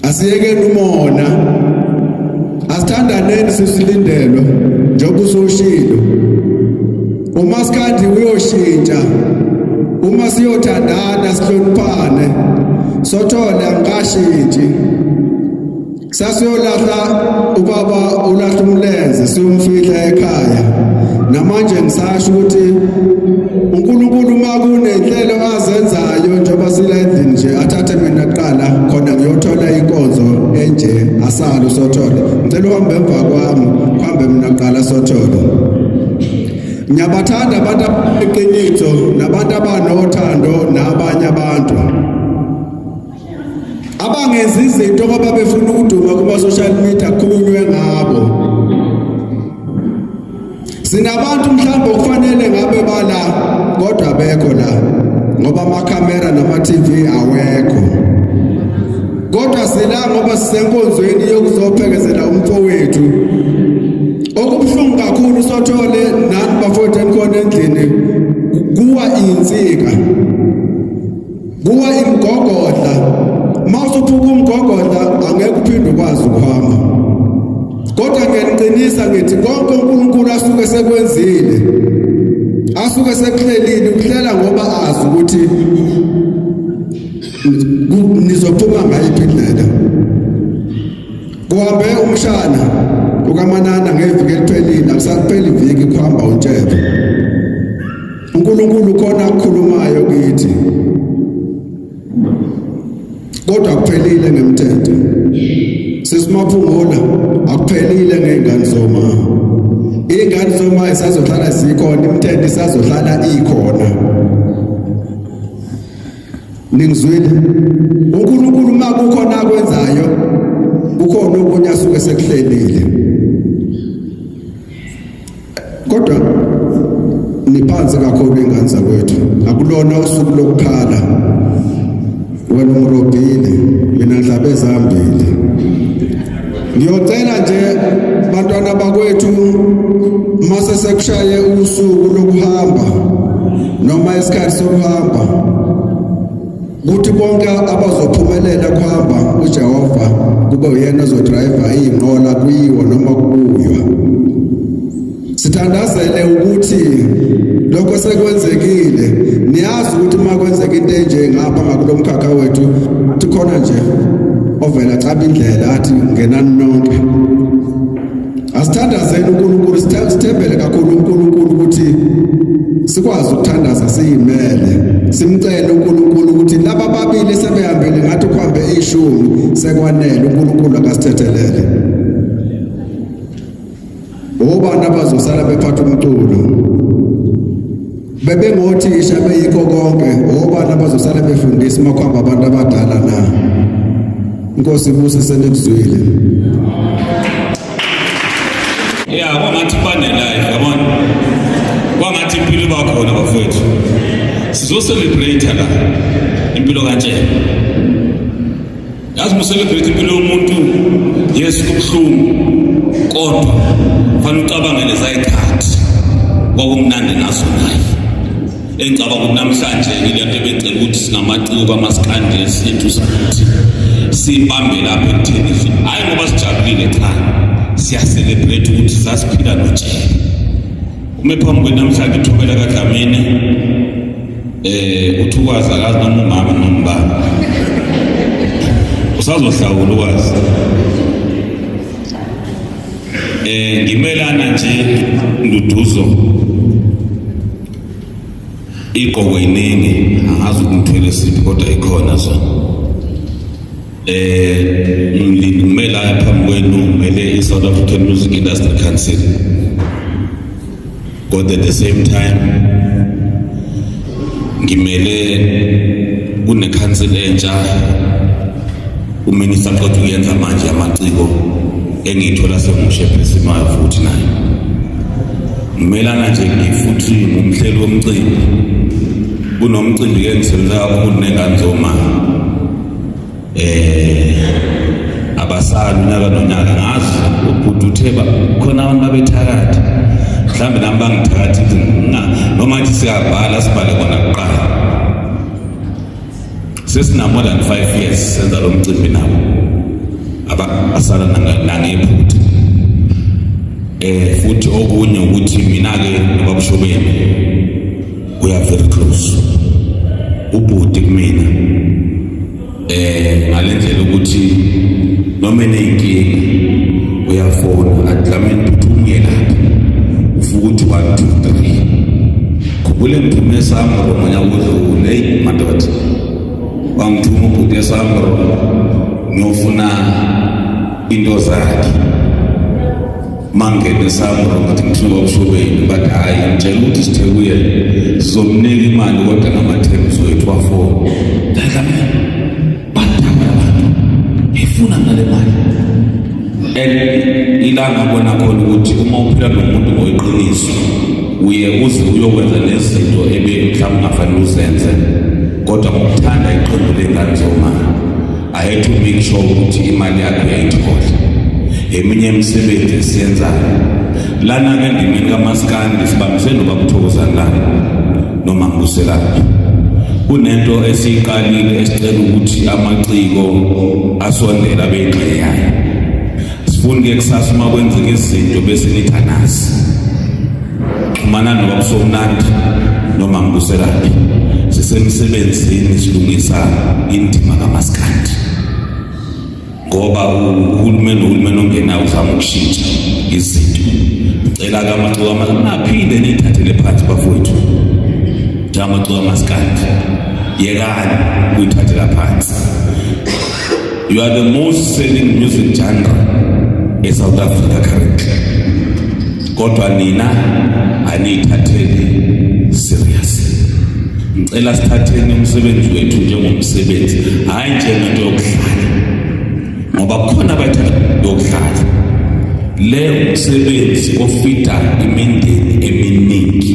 asiyekeni umona asithandaneni sisilindelo njengoba usoshilo umaskandi uyoshintsha uma siyothandana sihloniphane sothole angashintshi sasiyolahla ubaba ulahla umlenze siyomfihla ekhaya namanje ngisasho ukuthi uNkulunkulu makunenhlelo azenzayo njengoba sila endlini nje athathe mina kuqala khona ngiyothola inkonzo enje asalo sothole ngicela uhambe emva kwami uhambe mina kuqala sothole ngiyabathanda abantu abeqiniso nabantu abanothando nabanye abantu abangenza izinto ngoba befuna ukuduma kuma social media kukhulunywe ngabo sinabantu mhlawumbe kufanele ngabe bala kodwa bekho la ngoba amakhamera nama TV awekho kodwa sila ngoba sisenkonzweni yokuzophekezela umfowethu okubhlungu kakhulu sothole nani bafowethu enkhona endlini kuwa insika kuwa imgogodla mawusuphuka umgogodla angeke uphinde ukwazi ukuhamba kodwa ngiyaqinisa ngithi konke uNkulunkulu asuke sekwenzile asuke sekuhlelile ukuhlela ngoba azi ukuthi nizophuma ngayiphi indlela kuhambe umshana ukaManana ngeviki eliphelile akusapheli iviki kuhamba untshebe uNkulunkulu khona akukhulumayo kithi kodwa kuphelile ngemthetho sesimaphungula akuphelile ngeingane zoma ingane zoma isazohlala zikhona imithetho isazohlala ikhona ningizwile uNkulunkulu makukhona akwenzayo ukhona okunye asuke sekuhlelile kodwa niphansi kakhulu ingane zakwethu akulona usuku lokukhala wena umrobhile mina ngidlabe ezambili ngiyocela nje bantwana bakwethu mase sekushaye usuku lokuhamba noma isikhathi sokuhamba kuthi bonke abazophumelela kuhamba uJehova kube uyena ozodriver inqola kuyiwo noma kubuywa sithandazele ukuthi lokho sekwenzekile niyazi ukuthi makwenzeka into enje ngapha ngakulomkhakha wethu kukhona nje ovela caba indlela athi ngenani nonke asithandazeni uNkulunkulu sithembele kakhulu uNkulunkulu ukuthi sikwazi ukuthandaza siyimele simcela uNkulunkulu ukuthi laba babili sebehambile ngathi kuhambe ishumi sekwanele uNkulunkulu akasithethelele obana bazosala bephatha umculo bebengothisha beyikho konke obana bazosala befundisa makhamba abantu abadala na Inkosi ibuse senekuzwile yeah kwangathi banelayo yabona kwangathi impilo bakhona bafowethu sizo celebrate la impilo kanje yazi mu celebrate impilo yomuntu yes kubhlungu kodwa fanele ucabangele zayikhathi kwakumnandi naso naye engicabanga ukuthi namhlanje ngilento ebecela ukuthi singamaciko kwaMaskandi esethu sathi sibambe lapha ekutheni hayi ngoba sijabulile cha siya celebrate ukuthi sasiphila noJesu ume phambi kwenamhlanje ithobela kaDlamini uthukwazi akazi noma umama noma ubaba usazohlawula ukwazi ngimelana nje Nduduzo igqoko iningi angazi ukumthwele siphi kodwa ikhona zona ngimela phambi kwenu ngimele iSouth African Music Industry Council but at the same time ngimele kune council entsha uMinister Xothu uyenza manje amaciko engithola semushe phesimayo futhi naye Ngimelana nje ngifuthi ngumhleli womcimbi. Kunomcimbi ke ngisebenza kakhulu nengane zomama. Abasali unyaka nonyaka ngazi ukuthi utheba khona abantu babethakatha. Mhlambe nami bangithakathi noma ngithi siyabhala sibhale kona kuqala. Sesina more than 5 years senza lo mcimbi nabo. Abasala nangephutha. Futhi okunye ukuthi mina ke nobabushobeni we are very close. Ubhuti kumina ngalendlela ukuthi noma enenkinga uyafona adlameni uthumye lapha ufuka uthi 1 2 3 kubule ngithume Samro manya ukudlule hey madoda wangithuma ubhuti eSamro ngiyofuna into zakhe mangene Samro ngathi ngithuba ubushobeni but hayi ngitshela ukuthi sithe kuye sizomnika imali kodwa ngamathembiso wethu wafona dlamini ifuna ngale mali ilanga bona khona ukuthi uma uphila nomuntu ngoyiqiniso uze uyokwenza nezinto mhlawumbe ungafanele uzenze kodwa ngokuthanda iqembu lengane zomama I had to make sure ukuthi imali yakho uyayithola eminye imisebenzi esiyenzayo lana ke ndimini kaMaskandi sibambise noBakuthokozani lana noma Mbuselaphi kunento esiqalile esicela ukuthi amaciko asondela bengxeyayo sifuna ke kusasa uma kwenzeka izinto bese nithanasi xhumana noBabusomnandi noma Mbuselaphi sisemsebenzini silungisa indima kaMaskandi ngoba uhulumeni ongena uzama ukushintsha izinto cela kamaciko amaphinde nithathele phansi bafowethu amaciko kaMaskandi yekani uyithathela phansi. You are the most selling music genre in South Africa currently. Kodwa nina aniyithatheli serious. Ngicela sithatheni umsebenzi wethu njengomsebenzi hayi njengento yokudlala. Ngoba kukhona abayithatha yokudlala. Le umsebenzi ofita imindeni eminingi.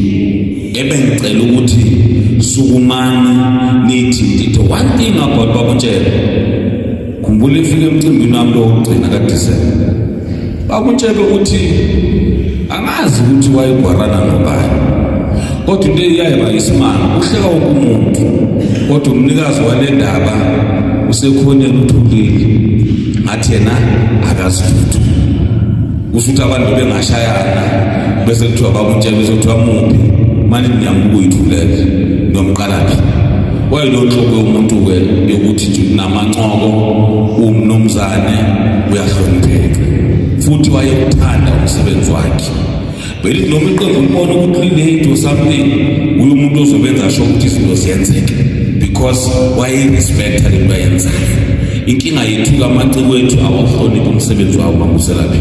Ebengicela ukuthi sukumani nithi one thing about Babuntshebe. Khumbula ifike emcimbini wami lo wokugcina kaDisemba. Babuntshebe uthi angazi ukuthi wayegwarana nobani. Kodwa into eyayiba isimanga uhleka umuntu. Kodwa umnikazi wale ndaba usekhonela uthulile. Ngathi yena akazithu. Usuthi abantu bengashayana bese kuthiwa Babuntshebe bese kuthiwa muphi. Manje niyambuka uyithulele nomqalaphi wayelonhloko yomuntu ke yokuthi namancoko umnomzane uyahlonipheka futhi wayekuthanda umsebenzi wakhe beli noma iqembu libona ukuthi late or something uyu umuntu ozobenza sho ukuthi izinto ziyenzeke because wayirespecta lento ayenzayo inkinga yethu kamaciko wethu awuhloniphi umsebenzi wawo Babuselaphi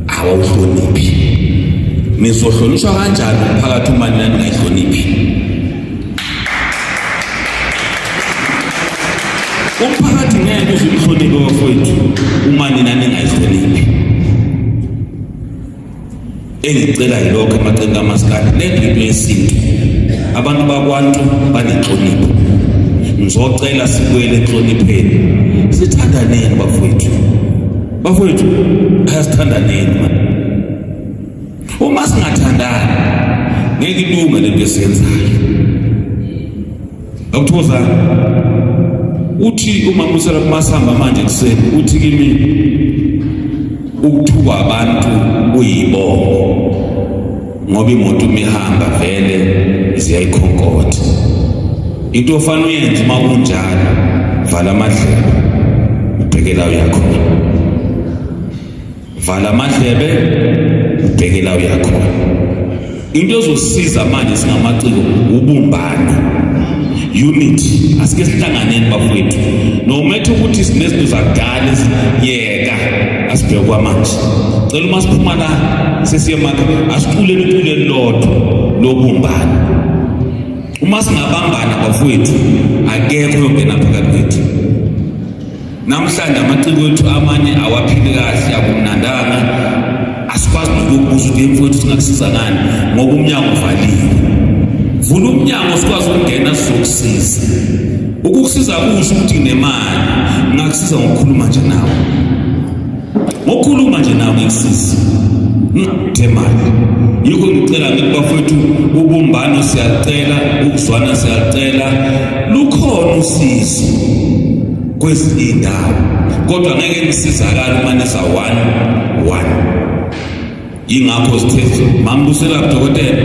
awuhloniphi nizohlonishwa kanjani phakathi uma nina ningayihloniphi umphakathi ngeke uzihloniphe bafowethu uma nina ningayihloniphi engicela yilokho amaciko kaMaskandi lento into yesintu abantu bakwantu banenhlonipho ngizocela sibuyele enhlonipheni sithandaneni bafowethu ayasithandaneni man uma singathandani ngeke ilunga lento esiyenzayo Bakuthokozani uthi uma Mbuselaphi masihamba manje kuseni uthi kimi ukuthuka abantu uyibongo ngoba imoto umihamba vele ziyayikhonkotha into ofana uyenze uma kunjalo vala amadlebe ubhekela uyakhona vala amadlebe ubhekela uyakhona into ezosiza manje singamaciko ubumbano unity asike sihlanganeni bafowethu noma ethu ukuthi sinezinto zakudala yeka asibheke kwamanje cela uma siphuma la sesiyemakhaya asicule lodwa lobumbano uma singabambana bafowethu akekho uyongena phakathi kwethu namhlanje amaciko ethu amanye awaphili kahle akumnandanga asikwazi lokubuza ukuthi mfowethu singakusiza ngani ngoba umnyango uvaliwe. Vula umnyango sikwazi ukungena sizokusiza. Ukukusiza kusho ukuthi nemali ngakusiza ngokukhuluma nje nawe. Ngokukhuluma nje nawe ngikusiza. Temali. Yiko ngicela ngithi bafowethu ubumbano siyacela, ukuzwana siyacela. Lukhona usizo kwezinye indawo. Kodwa ngeke nisizakala uma nisa 1-1. Ingakho sithethe mambusela dokotela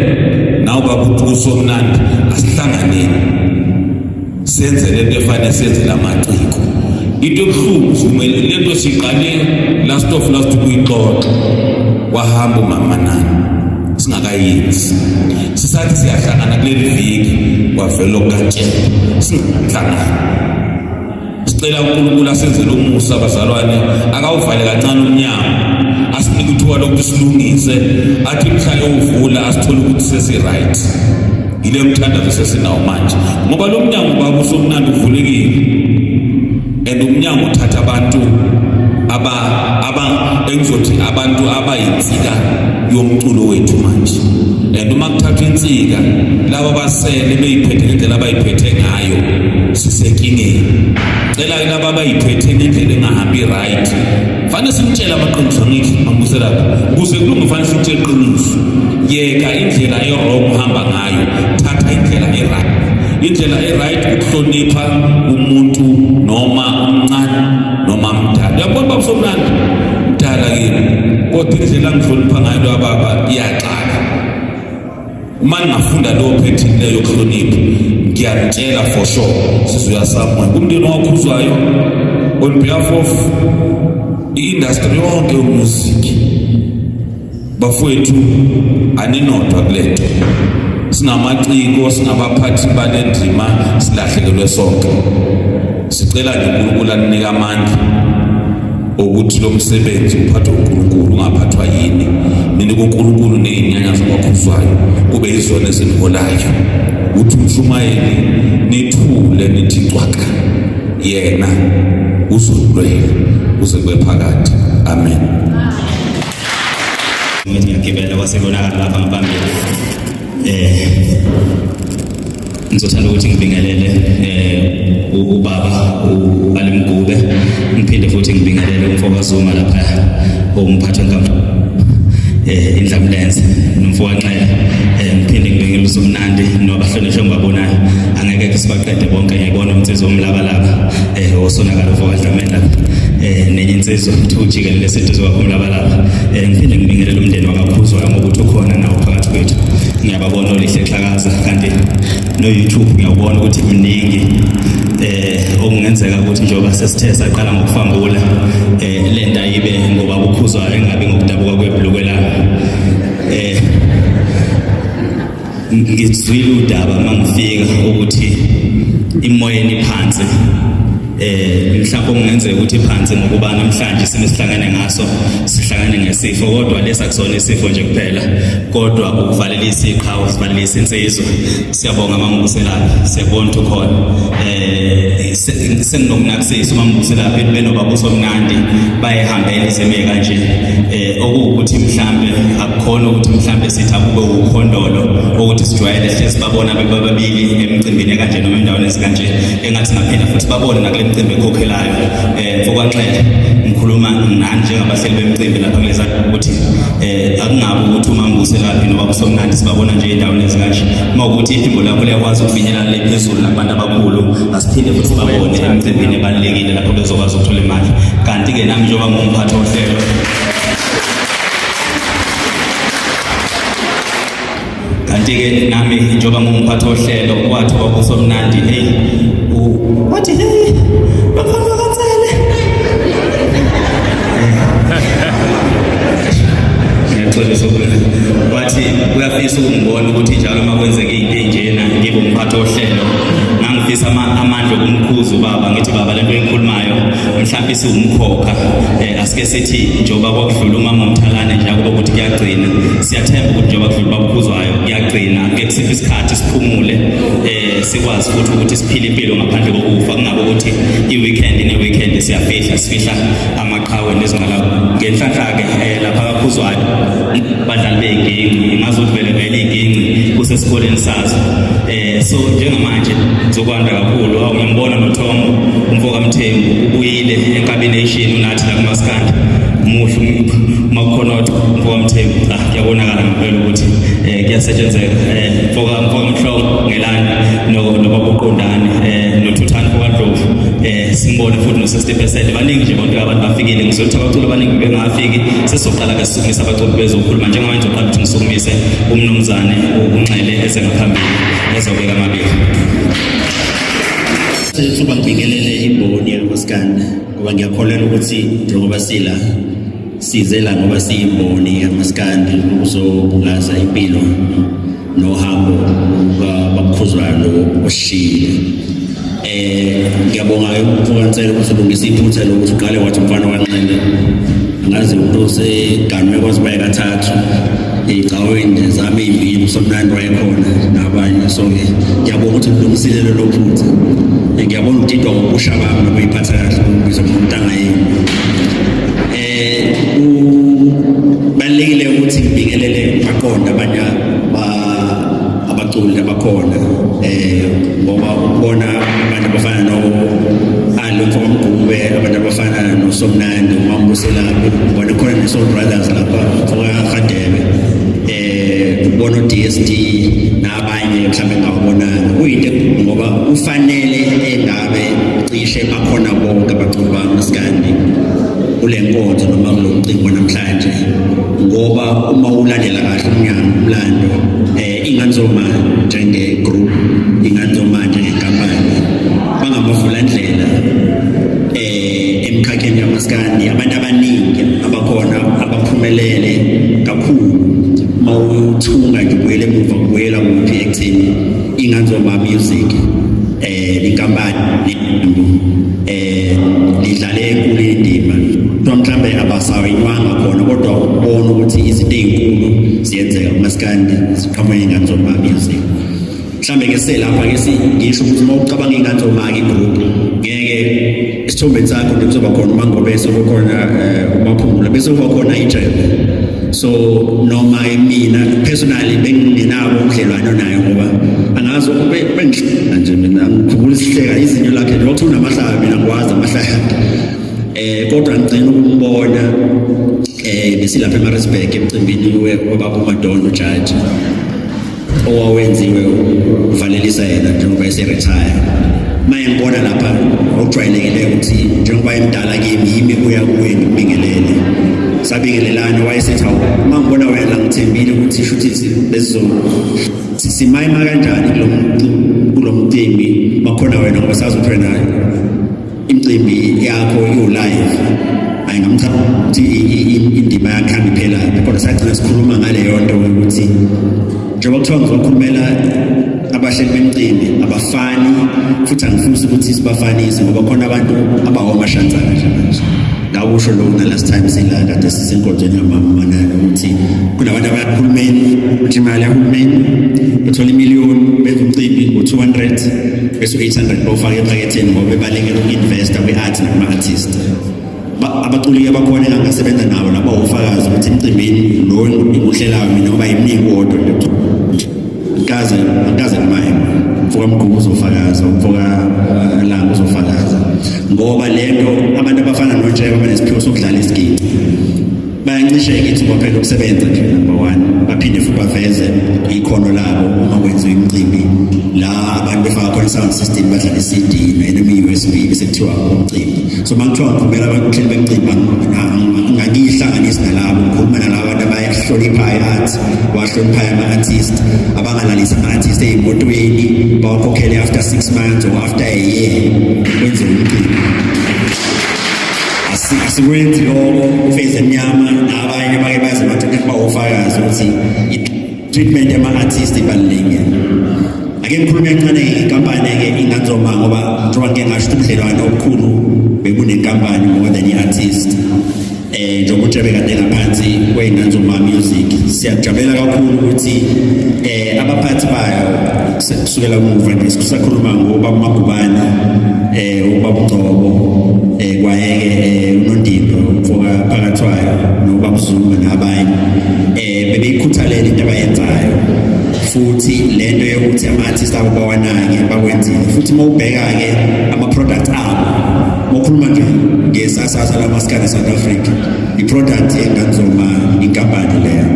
nawe baba uSomnandi asihlanganeni. Senze lento efanele senze lamaciko. Into ebuhlungu kumele lento siqale last kuyixoxa. Wahamba umama nani singakayenzi. Sisathi siyahlangana kuleli viki wavela okatshela. Singahlangana. Sicela uNkulunkulu asenzele umusa abazalwane akawuvale kancane umnyango asinike ithuba lokuthi silungise athi mhlawumbe uvula asithole ukuthi sesi right ile mthandazo sesinawo manje ngoba lo mnyango baba uSomnandi uvulekile and umnyango uthatha abantu engizothi abantu abayinsika yomculo wethu manje and uma kuthathwa insika laba basele beyiphethe ngendlela abayiphethe ngayo sisenkingeni. Cela laba abayiphethe ngendlela engahambi right fanele simtshela amaqiniso ngithi mambusela kuze kulunge fanele simtshele iqiniso. Yeka indlela e-wrong uhamba ngayo, thatha indlela e-right. Indlela e-right ukuhlonipha umuntu noma umncane noma mdala. Uyabona baba uSomnandi mdala yini kodwa indlela ngihlonipha ngayo lo baba iyaxaka. Uma ngafunda lo phethile yokuhlonipha ngiyatshela for sure sizoya somewhere. Umndeni wakho uzwayo on behalf of i-industry yonke yomusic bafowethu aninodwa kulento. Sinamaciko singabaphathi balendima silahlekelwe sonke. Sicela nje uNkulunkulu aninike amandla ukuthi lo msebenzi uphathwe uNkulunkulu ungaphathwa yini. Mina uNkulunkulu nezinyanya zabakhuzwayo kube izona eziniholayo. Uthi uMshumayeli nithule nithi cwaka yena uzolwela uze kube phakade. Amen. Ngiyagibela kwasebonakala lapha ngaphambili. Ngizothanda ukuthi ngibingelele ubaba uAlimgube, ngiphinde futhi ngibingelele umfokaZuma lapha omphatha indlamlenze nomfokanxele. Ngiphinde ngibingelele uSomnandi nobahlonishwa engibabonayo. Angeke sibaqede bonke ngiyibona umthizo omlabalaba osonakala uFokadlamela nenye insizwa ujikelele lesizwe wakumlabalaba. Ngiphinde ngibingelele umndeni wakaKhuzwayo ngokuthi ukhona nawo phakathi kwethu. Ngiyababona olihle xhakaza kanti no YouTube ngiyabona ukuthi mningi okungenzeka ukuthi njengoba sesithe saqala ngokufambula lenta ibe ngoba uKhuzwayo engabe ngokudabuka kwebhlukwe lami. Ngizwile udaba mangifika ukuthi imoyeni phansi mhlawumbe kungenzeka ukuthi phansi ngokuba namhlanje sihlangane ngaso sihlangane ngesifo kodwa lesa akusona isifo nje kuphela kodwa ukuvalelisa iqhawe sivalelisa insizwa. Siyabonga mangibuselayo siyabona ukuthi khona senginokunakisisa mangibuselayo benobaba uSomnandi bayehambela izeme kanje okuwukuthi mhlambe akukhona ukuthi mhlambe sithi akube ukhondolo ukuthi sijwayele sesibabona bebabili emcimbini kanje noma endaweni ezikanje engathi ngaphinda futhi babone nakule imicimbi ekhokhelayo. Mfokanxele ngikhuluma nani njengabahleli bemicimbi lapha kuleza ukuthi akungabi ukuthi umambuselayo nobaba uSomnandi sibabona nje endaweni ezikanje mawukuthi ihimbo lakho liyakwazi ukufinyelela le phezulu nabantu abakhulu asiphinde futhi babone emicimbini ebalekile lapho bezokwazi ukuthola imali. Kanti ke nami njengoba ngumphathi ohlelo kanti-ke nami njengoba ngumphathi ohlelo kwathi ubaba uSomnandi wathi bafana kancane ngiyacela wathi uyafisa ukungibona ukuthi njalo uma kwenzeka into enjena ngibe umphathi ohlelo. Ngangifisa amandla okumkhuza ubaba ngithi baba lento engikhulumayo mhlawumbe siwumkhokha asike sithi njengoba kwakudlula umama uMthalane nje akuba ukuthi kuyagcina siyathemba ukuthi njengoba kudlula babukhuzwayo kuyagcina ngeke sife isikhathi siphumule sikwazi futhi ukuthi siphile impilo ngaphandle kokufa, kungabe ukuthi i-weekend sifihla amaqhawe nezingala ngenhlanhla-ke lapha kakhuzwayo badlali bey'ginci ngazuthi vele iy'ginci kusesikoleni sazo. So njengamanje zokwanda kakhulu ngiyambona noThombo umfoka Mthembu ubuyile enkabination unathi la kuMaskandi muhle umakhonotho umfoka Mthembu kuyabonakala ngempela ukuthi kuyasetshenzeka mfoka Mhlongo ngelani nobaba uQondani noThuthani mfoka Ndlovu simbone futhi no60% baningi nje bonke abantu bafikile ngizothi abaculi abaningi bengafiki sesoqala ke sisukumisa abaculi bezokhuluma njengamanje ngizoqala ukuthi ngisukumise umnumzane uNxele eze ngaphambili ezobeka amabili. Sithuba ngibingelele imboni yaMaskandi ngoba ngiyakholelwa ukuthi njengoba sizela ngoba siyimboni yaMaskandi ukuzobungaza impilo nohambo bakukhuzwayo oshile. Ngiyabonga umfokansela ukuthi ulungisa iphutha lokuthi uqale wathi umfana waNxele angazi umuntu oseganwe kwazibaye kathathu ecaweni zami ezimbili uSomnandi wayekhona nabanye. So ngiyabonga ukuthi ulungisile lo phutha. Ngiyabona udidwa ngobusha bami nokuyiphatha kahle ukubiza umntanga yini. Balekile ukuthi ngibingelele maqonda abanye abaculi abakhona ngoba ubona abantu abafana no Mfoka Mgube, abantu abafana noSomnandi uMambuselaphi, ubona khona neSoul Brothers lapha Mfoka Radebe, ubona uDSD nabanye mhlawumbe engawabonanga. Kuyinto ngoba ufanele engabe cishe bakhona bonke abaculi baMaskandi kule nkonzo noma kulo mcimbi namhlanje, ngoba uma ulandela kahle umlando inganzoma njenge group, inganzoma njengenkampani bangamavulandlela emkhakheni yaMaskandi. Abantu abaningi abakhona abaphumelele kakhulu mawuthunga nje ubuyele emuva kubuyela kuphi ekutheni inganzoma music inkampani lidlale enkulu indima mhlawumbe abasawinywanga khona kodwa ubona ukuthi izinto ezinkulu ziyenzeka kuMaskandi ziqhamuke inganzoma music. Mhlawumbe ke selapha ke ngisho ukuthi mawucabanga inganzoma ke group ngeke isithombe sakho nje kuzoba khona uMangobese kukhona uMaphumulo bese kuba khona iJele. So noma mina personally bengingenabo ubudlelwano naye ngoba angazi ube nje mina ngikhumbula isihleka izinto lakhe lokho unamahlaya mina ngikwazi amahlaya kodwa ngicela ukumbona besilapha eMaritzburg emcimbini wobaba uMadondo Judge owawenziwe uvalelisa yena njengoba eseretire. Maye ngibona lapha ojwayelekile ukuthi njengoba emdala kimi yimi kuya kuye ngibingelele sabingelelana wayesethi uma ngibona wena ngithembile ukuthi shuthi lezo simayima kanjani kulo mcimbi bakhona wena ngoba sazothi wena imicimbi yakho live ayingamthanda ukuthi indima yakhe iphela kodwa sagcina sikhuluma ngale yonto ukuthi njengoba kuthiwa ngizokhulumela abahleli bemicimbi abafani futhi angifuni ukuthi sibafanise ngoba khona abantu abawomashantsana nje manje. Ngawusho lo last time sila kade sisenkonzweni yamamanana ukuthi kunabantu abahulumeni ukuthi imali yahulumeni bethola imiliyoni bezumcimbi ngo200 bese 800 bawufaka ephaketheni ngoba bebalekela uku-investa kwi-art nama-artist. Abaculi abakhona engangasebenza nabo laba ufakazi ukuthi emcimbini lo ikuhlelayo mina ngoba yiminingi wodwa kaze kumaye Mfoka Mgube uzofakaza, Mfoka Langa uzofakaza ngoba lento abantu abafana noJebe abanesiphiwo sokudlala isigidi bayancisheka ithuba phela ukusebenza nje number 1 baphinde futhi baveze ikhono labo uma kwenziwa imicimbi la abantu befaka khona sound system badlala iCD ne-USB bese kuthiwa umcimbi. So mangithiwa ngikhulumela abantu kuhleli bemicimbi ngangihlanganisa nalabo ngikhuluma nalabo abantu abayahlonipha i-art bahlonipha ama-artist abangalalisa ama-artist ey'motweni bawakhokhele after 6 months or after a year kwenziwa umcimbi. Asikwenzi lokho ufeze emnyama nabanye bake baze bathi bawufakazi ukuthi i-treatment yama-artist ibalulekile. Ake ngikhulume kancane inkampani ke inganzoma ngoba njengoba ngeke ngasho ubudlelwano obukhulu bekunenkampani more than i-artist njengoba uJebe kade ngaphansi kwey'nganzoma music siyajabulela kakhulu ukuthi abaphathi bayo kusukela muva nje sisakhuluma ngoba uMagubane ubaba Ngcobo kwayeke uNondimba umfoka phakathwayo noba Mzungu nabanye bebeyikhuthalela into abayenzayo futhi lento yokuthi ama-artist abo bawanake bakwenzile futhi mawubheka ke ama-products abo mokhuluma nje ngesasasa lamaskandi South Africa i-product enganzoma inkampani leyo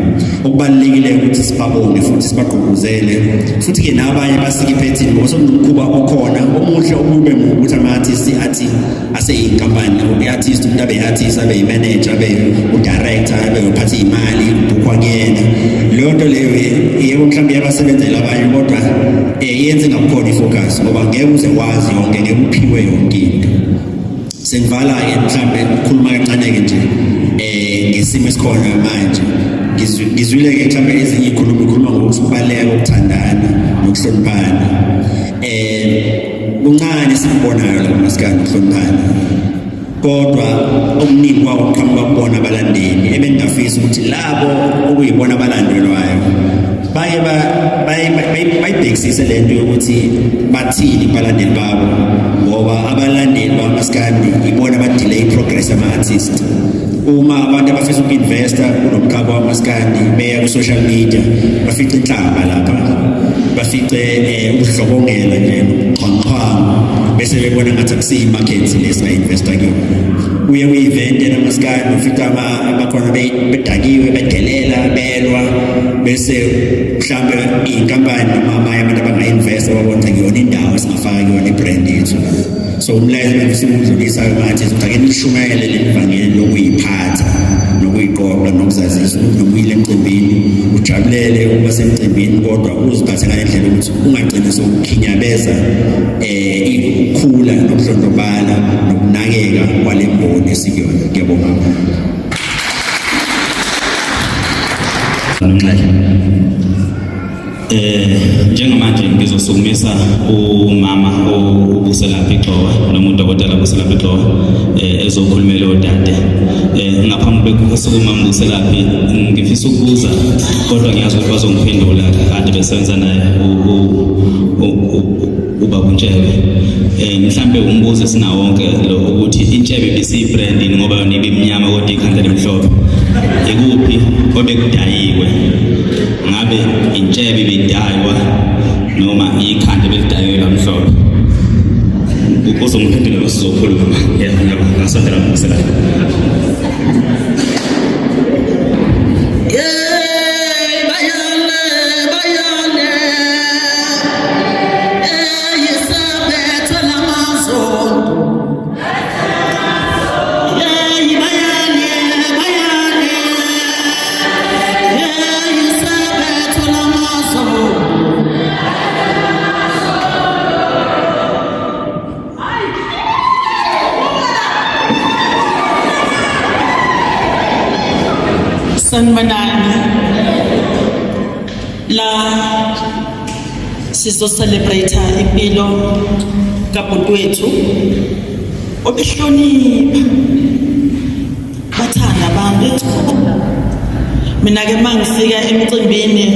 okubalulekile ukuthi sibabonge futhi sibagqugquzele futhi ke nabanye basikiphethini ngoba sokunomkhuba okhona omuhle okube ukuthi ama-artist athi aseyinkampani i-artist umuntu abe i-artist abe i-manager abe u-director abe uphatha imali ubukhwa kuyena leyo nto leyo yebo mhlawumbe yabasebenzela abanye kodwa yenze ngakukhona i-focus ngoba ngeke uze wazi yonke ngeke uphiwe yonke into sengivala ke mhlawumbe ukukhuluma kancane ke nje ngesimo esikhona manje ngizwile ke mhlawumbe ezinye ikhuluma ngokuthi kubaleka ukuthandana nokuhloniphana kuncane sikubonayo la maskandi ukuhloniphana kodwa okuningi kwawo kuqhamuka kubona abalandeli ebengafisa ukuthi labo okuyibona abalandelwayo bayibhekisise lento yokuthi bathini abalandeli babo ngoba abalandeli bamaskandi ibona abadelay progress ama-artist uma abantu abafisa uku-investa kunomkhakha wamaskandi beya ku-social media bafice inhlamba lapha bafice ukuhlobongela nje nokuxhwanguxhwangu bese bebona ngathi akusiyi-market lesinga-investa kuyona uye kwi-event enamaskandi ufica abakhona bedakiwe bedelela belwa bese mhlawumbe iy'nkampani noma amanye abantu abangayi-investa babona kuyona indawo esingafaka kuyona i-brand yethu so umlayezo bengisiwudlulisa ngathi ukuthi ake nishumayele lemvangeli lokuyiphatha nokuyiqoqa nokuzazisa noma uyile emcimbini ujabulele ukuba semcimbini kodwa uziphathe ngendlela ukuthi ungagcini sokukhinyabeza ukukhula nokuhlondobala nokunakeka kwale mboni esikuyona. Ngiyabonga. Njengamanje ngizosukumisa umama uBuselaphi Gxowa noma uDokotela Buselaphi Gxowa ezokhulumela odade ngaphambi kokusukuma uBuselaphi ngifisa ukubuza kodwa ngiyazi ukuthi bazongiphendula kade besenza naye ubaba uNtshebe mhlambe umbuzo sinawonke lo ukuthi iNtshebe bisiyibrand ngoba yona ibimnyama kodwa ikhanda limhlophe ikuphi obekudayiwe ngabe iNtshebe bidaywa noma ikhanda belidayiwe lamhlophe uzongiphendula besizokhuluma ngasondela uBuselaphi. Sanibonani la sizo celebrate impilo kabhuti wethu obehlonipha bathanda abantu. Mina ke mangifika emcimbini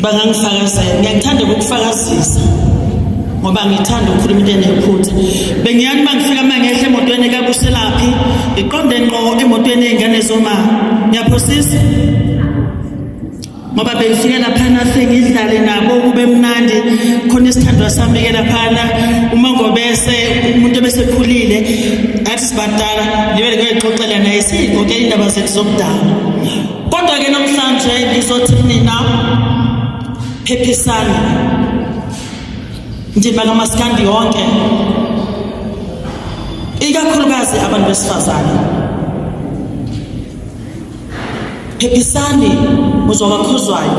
bangangifakazela ngiyakthanda ukufakazisa ngoba ngithanda ukukhuluma into enephutha. Bengiyathi mangifika mangehla emotweni kaBuselaphi iqonde ngqo emotweni yengane zoma ngiyaphosisa ngoba bengifika laphana sengidlale nabo kube mnandi khona isithandwa sami ke laphana uma ngobese umuntu besekhulile athi sibadala ngivele ngiyixoxela naye singokela indaba zethu zobudala. Kodwa ke namhlanje ngizothi mina phephisani ndima ngamaskandi yonke ikakhulukazi abantu besifazane. Phephisani muzokakhuzwayo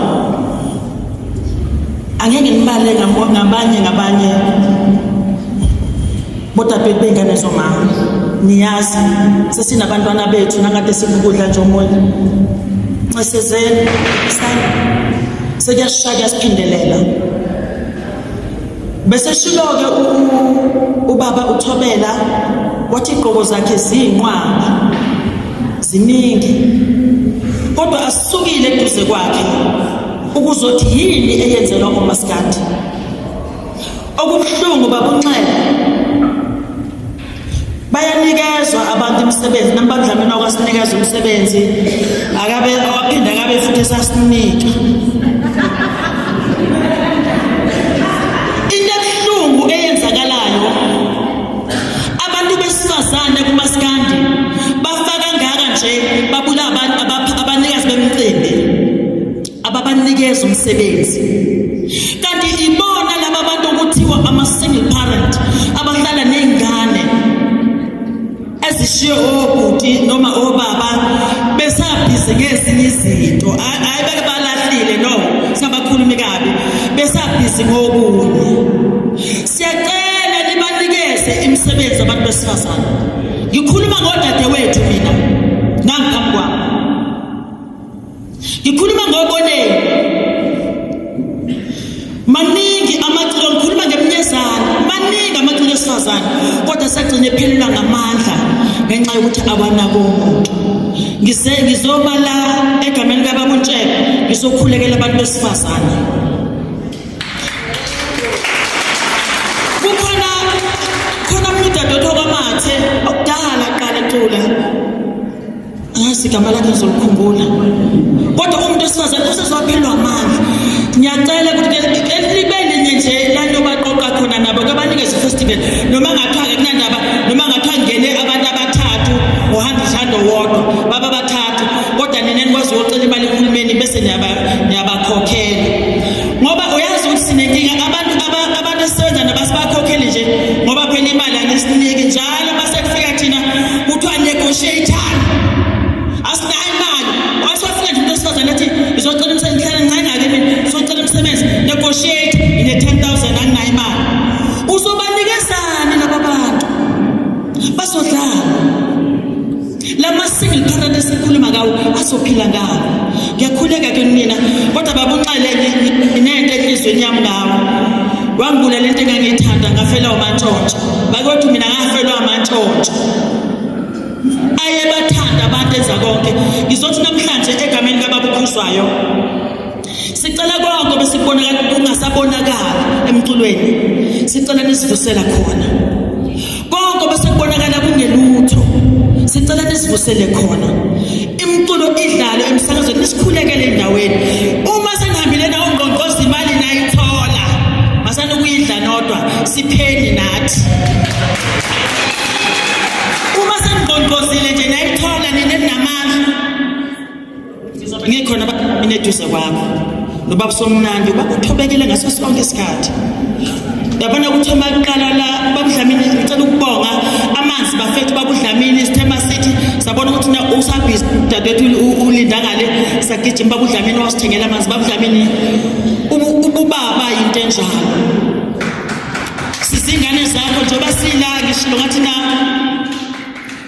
angeke nibale ngabanye bodwa bengane zomama niyazi sesinabantwana bethu nakade sikukudla nje umoya ncesezeni sekuyashaya siphindelela bese shiloke ubaba uThobela wathi igqoko zakhe ziyinqwaba ziningi kodwa kodwa asisukile eduze kwakhe ukuzothi yini eyenzelwa uMaskandi. Okubuhlungu babunxele bayanikezwa abantu imisebenzi nambadlamini okwasinikeza umsebenzi akabe awaphinda akabe futhi esasinika. Into ebuhlungu eyenzakalayo abantu besifazane kuMaskandi bafaka ngaka nje babula abantu abanikazi bemicimbi ababanikeza umsebenzi, kanti ibona laba bantu kuthiwa ama-single parent abahlala nezingane ezishiye obhuti noma obaba besabhizi ngezinye izinto, hayi beke balahlile no sabakhulumi kabi, besabhizi ngokunye. Siyacela nibanikeze imisebenzi abantu besifazane. Ngikhuluma ngodadewethu mina nangiphambi kwami, ngikhuluma ngoboneni. Maningi amaciko, ngikhuluma ngeminyezana, maningi amaciko esifazane kodwa sagcine ephelelwa ngamandla ngenxa yokuthi abanako umuntu. Ngizoba la egameni kaBaba uNtshebe ngizokhulekela abantu besifazane. Khona umuntu adodwa kwamathe okudala aqala ecula, angazi igama lakhe ngizokukhumbula, kodwa umuntu wesifazane usezwaphelwa amandla. Ngiyacela ukuthi libele nje lana baqoqa khona nabo kabanikeze festival noma ngathiwa kunandaba noma ngathiwa ngene abantu abathathu ohambisando wodwa baba bathathu, kodwa nina nikwazi ukucela imali kuhulumeni bese niyabakhokhela, ngoba uyazi ukuthi sinenkinga abantu esisebenza nabasibakhokheli nje ngoba phela imali anisiniki njalo base kufika thina kuthiwa negotiate asinayo imali. Wasifika nje umuntu wesifazane athi ngizocela umsebenzi hlala ngincane mina ngizocela umsebenzi negotiate ine 10,000 anginayo imali. Uzobanikezana laba bantu basodlala lama single parent esikhuluma ngawo asophila ngawo. Ngiyakhuleka ke mina kodwa babunxele inento enhlizweni yami ngawo. Wangibula lento engangiyithanda ngafela umantshontsho, bakwethu mina ngafelwa amantshontsho ayebathanda abantu enza konke. Ngizothi namhlanje egameni kaBaba uKhuzwayo sicela konke besibonakala kungasabonakala emculweni, sicela nisivusela khona. Konke besekubonakala kungelutho, sicela nisivusele khona. Imculo idlalo emsakazweni, nisikhulekele endaweni. Uma senihambile nawo ungqongqozi imali nayithola masana ukuyidla nodwa sipheni nathi. Uma senigqongqozile nje nayithola nina namandla ngizobe ngikhona mina eduze kwakho noBaba Somnandi bakuthobekele ngaso sonke isikhathi. Yabona ukuthi uma kuqala la babudlamini ngicela ukubonga amanzi bafethu babudlamini isithema sithi sabona ukuthi na usabhizi dadethu ulinda ngale sagijima babudlamini wasithengela amanzi babudlamini ubaba into enjalo. Sizingane zakho njengoba sila ngishilo ngathi na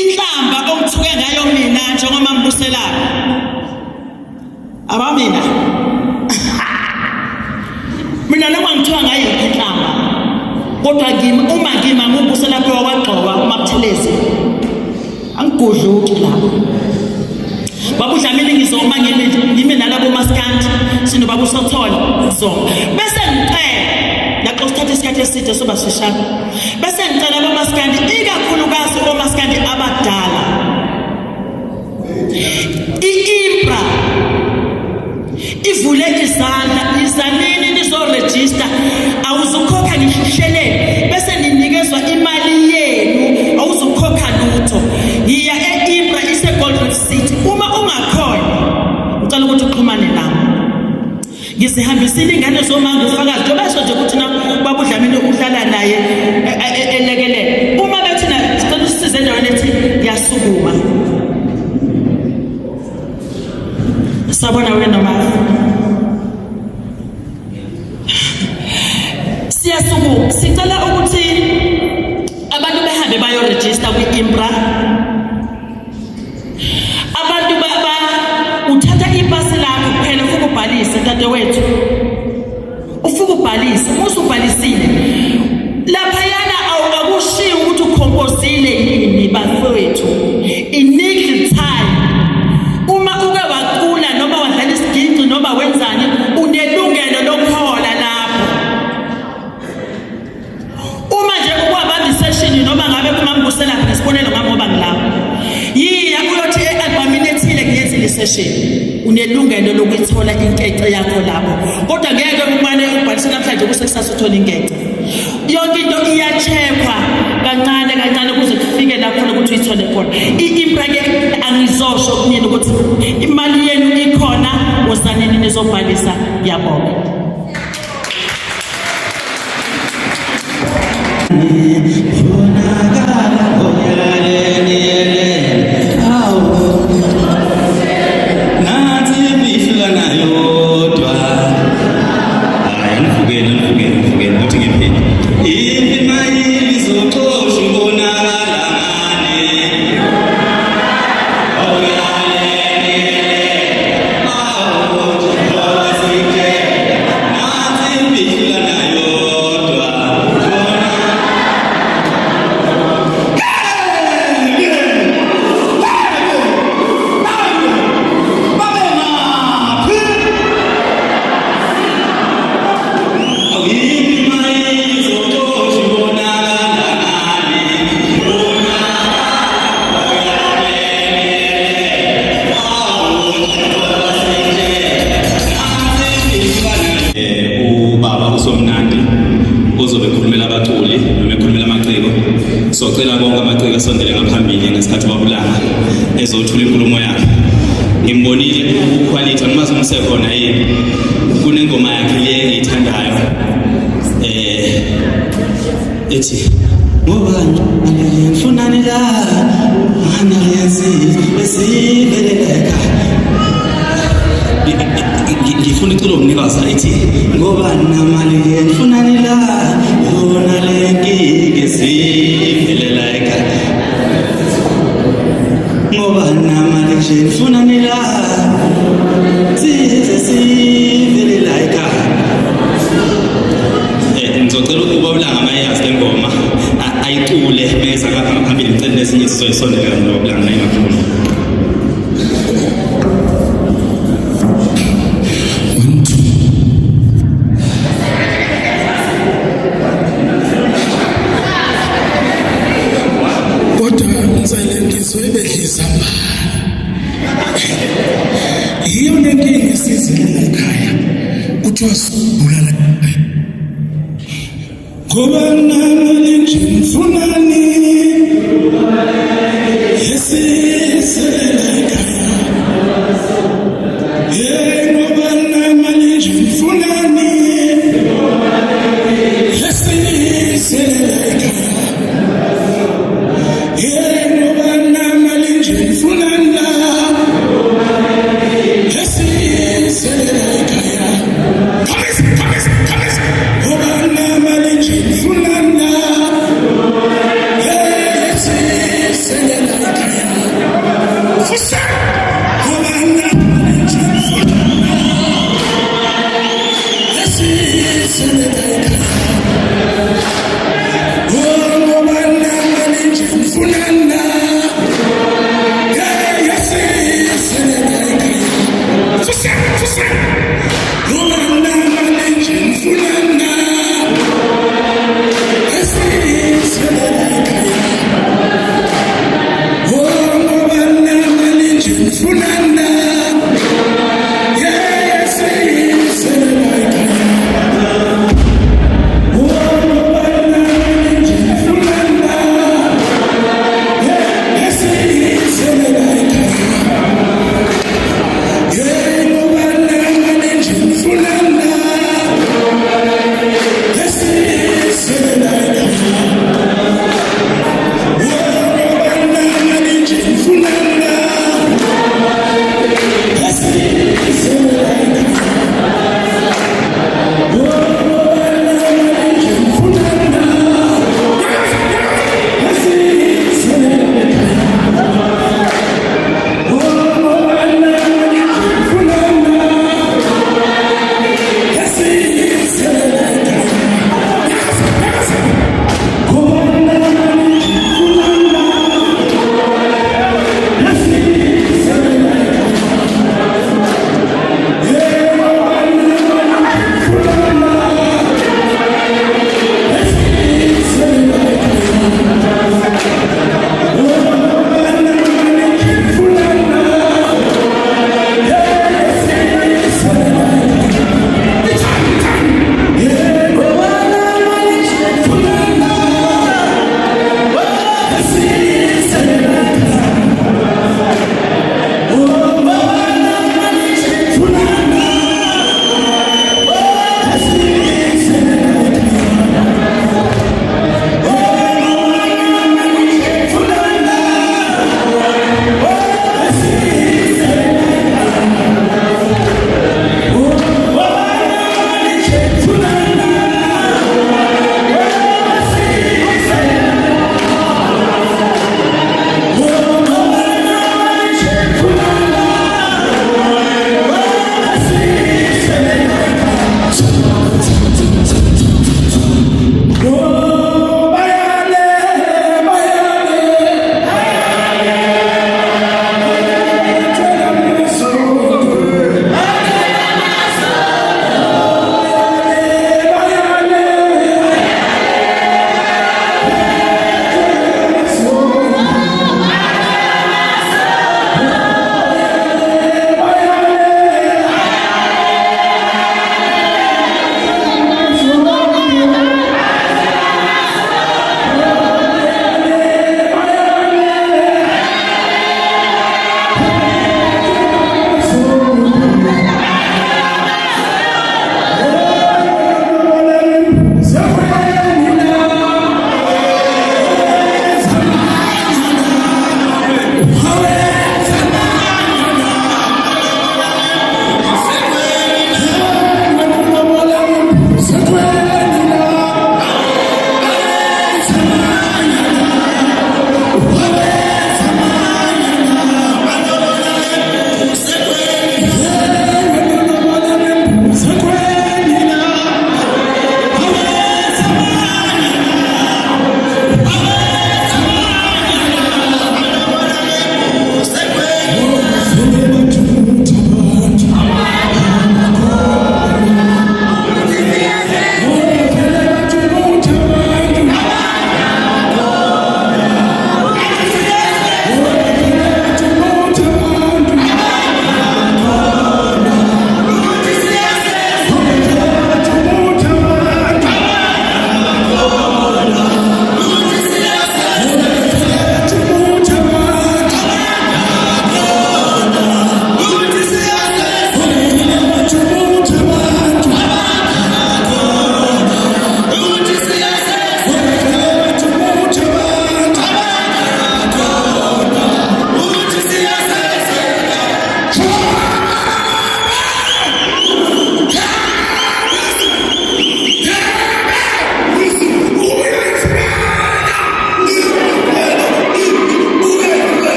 inhlamba omthuke ngayo mina njengoba ngibuselayo abamina mina noma ngithiwa ngayo inhlamba kodwa uma ngima ngubusela lapho kwagqoka uMabuthelezi angigudluki lapho. Babudlamini ngizoma ngime nalabo Maskandi sinoBaba uSothola so bese ngicela lapho sithatha isikhathi eside soba sishaka bese ngicela abo Maskandi ikakhulukazi abo Maskandi abadala iImpra ivule izandla izanini nizoregister awuzukhokha ngihlelele bese ninikezwa imali yenu awuzukhokha lutho. Ngiya eImpra ise Gold Reef City uma ungakhona ucela ukuthi uxhumane nami ngizihambisile ingane zomanga ufakazi njengoba nje ukuthi na babudlamini uhlala naye elekelele uma bethi na sicela usisize endaweni ethi ngiyasukuma sabona wena noma siyasukuma sicela ukuthi abantu behambe bayoregister kwiImpra. Abantu uthatha ipasi lakho kuphela ufike ubhalise dadewethu ufike ubhalise usubhalisile lapha yana awukushiya ukuthi ukhompozile yini bafowethu inikle time uma uke waqula unelungelo lokuyithola inkece yakho lapho. Kodwa ngeke umane ubhalise namhlanje kusekusasa uthola inkece. Yonke into iyacheckwa kancane kancane kuze kufike lapho ukuthi uyithole khona. Ibracket angizosho kunini ukuthi imali yenu ikhona wosaneni nizobhalisa yabonga. Socela bonke amaciko asondele ngaphambili ngesikhathi babulanga ezothula inkulumo yakhe. Ngimbonile uquality angimazi umsekhona yini. Kunengoma yakhe le engiyithandayo. Ethi ngobani ngifunani la mana yenzi esiveleleka. Ngifuna iculo umnikazi ethi ngobani namali ngifunani la yona lenki esiveleleka. Ngobani namali ngifunani la siveleleka. Ngizocela ukuba ubulanga amayazi lengoma ayicule bese ngaphambili ngicela nezinye sizoyisondela nobulanga nayo ngakhona. Bedlisa yiyo nenkinga esizile ekhaya kuthiwa sibulala ngoba namali nje mfunani esiselela ekhaya ngoba namali nje mfunani esiselela ekhaya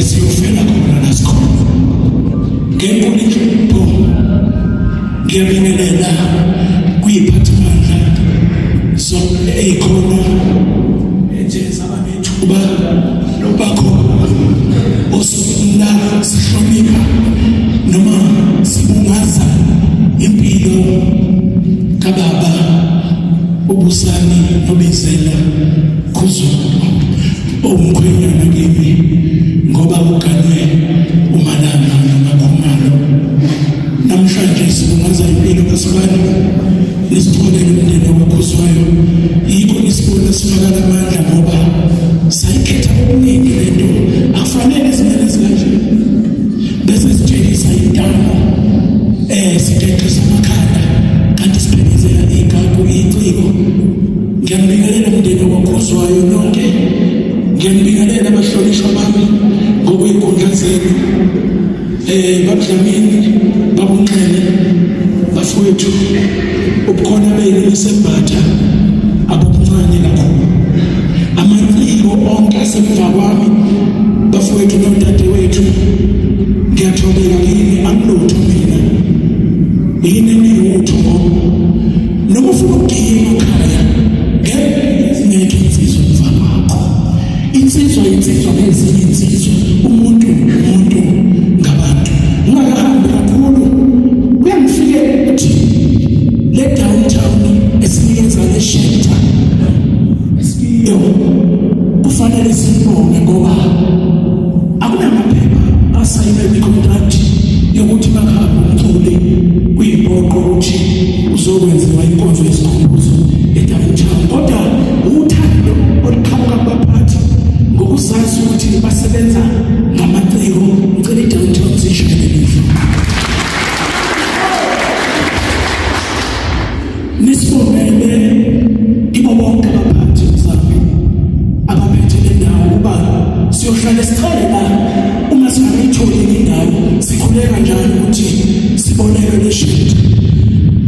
siyofela khona la sikhona ngenkulu inhlupho ngiyabingelela kuyiphathimandla so ekhona enjenza abethuba lobakho osifuna sihlonipha noma sibungaza impilo kababa ubusani nobezela kuzulu omkhwenyana kimi ngoba uganwe umalanga namakhumalo namhlanje sibungaza impilo kasibani nisitholele umndeni wakhuzwayo yikho isibona sifakala amandla ngoba sayikhetha okuningi lento akufanele zimele zikanje bese sitshengisa intamo sitexisa amakhanda kanti siphelekezela igagu iciko ngiyambingelela umndeni wakhuzwayo nonke ngiyambingelela abahlonishwa bami ngokuy'nkundla zenu babudlamini babunxele bafowethu ubukhona benu besembatha abubuncane kakhulu amanciko onke asemva kwami bafowethu nodadewethu ngiyathobeka kini angilutho mina yini eniyutho noma ufuna ukugima ekhaya ngeke insizwa umva wakho insizwa ngezinye insizwa umuntu ngabantu ungakahambi kakhulu kuyangifike ukuthi le downtown esinikeza le shelter esikiyo kufanele sibonge ngoba akunamaphepha asayinwe kwi-contract yokuthi bakhambe umculi kuyimpoqo ukuthi uzokwenziwa inkonzo yesikhumbuzo e-downtown kodwa uthando oluqhamuka kubaphathi ngokuzazi ukuthi basebenza ngamaciko ngicela i-downtown zishayele lihlo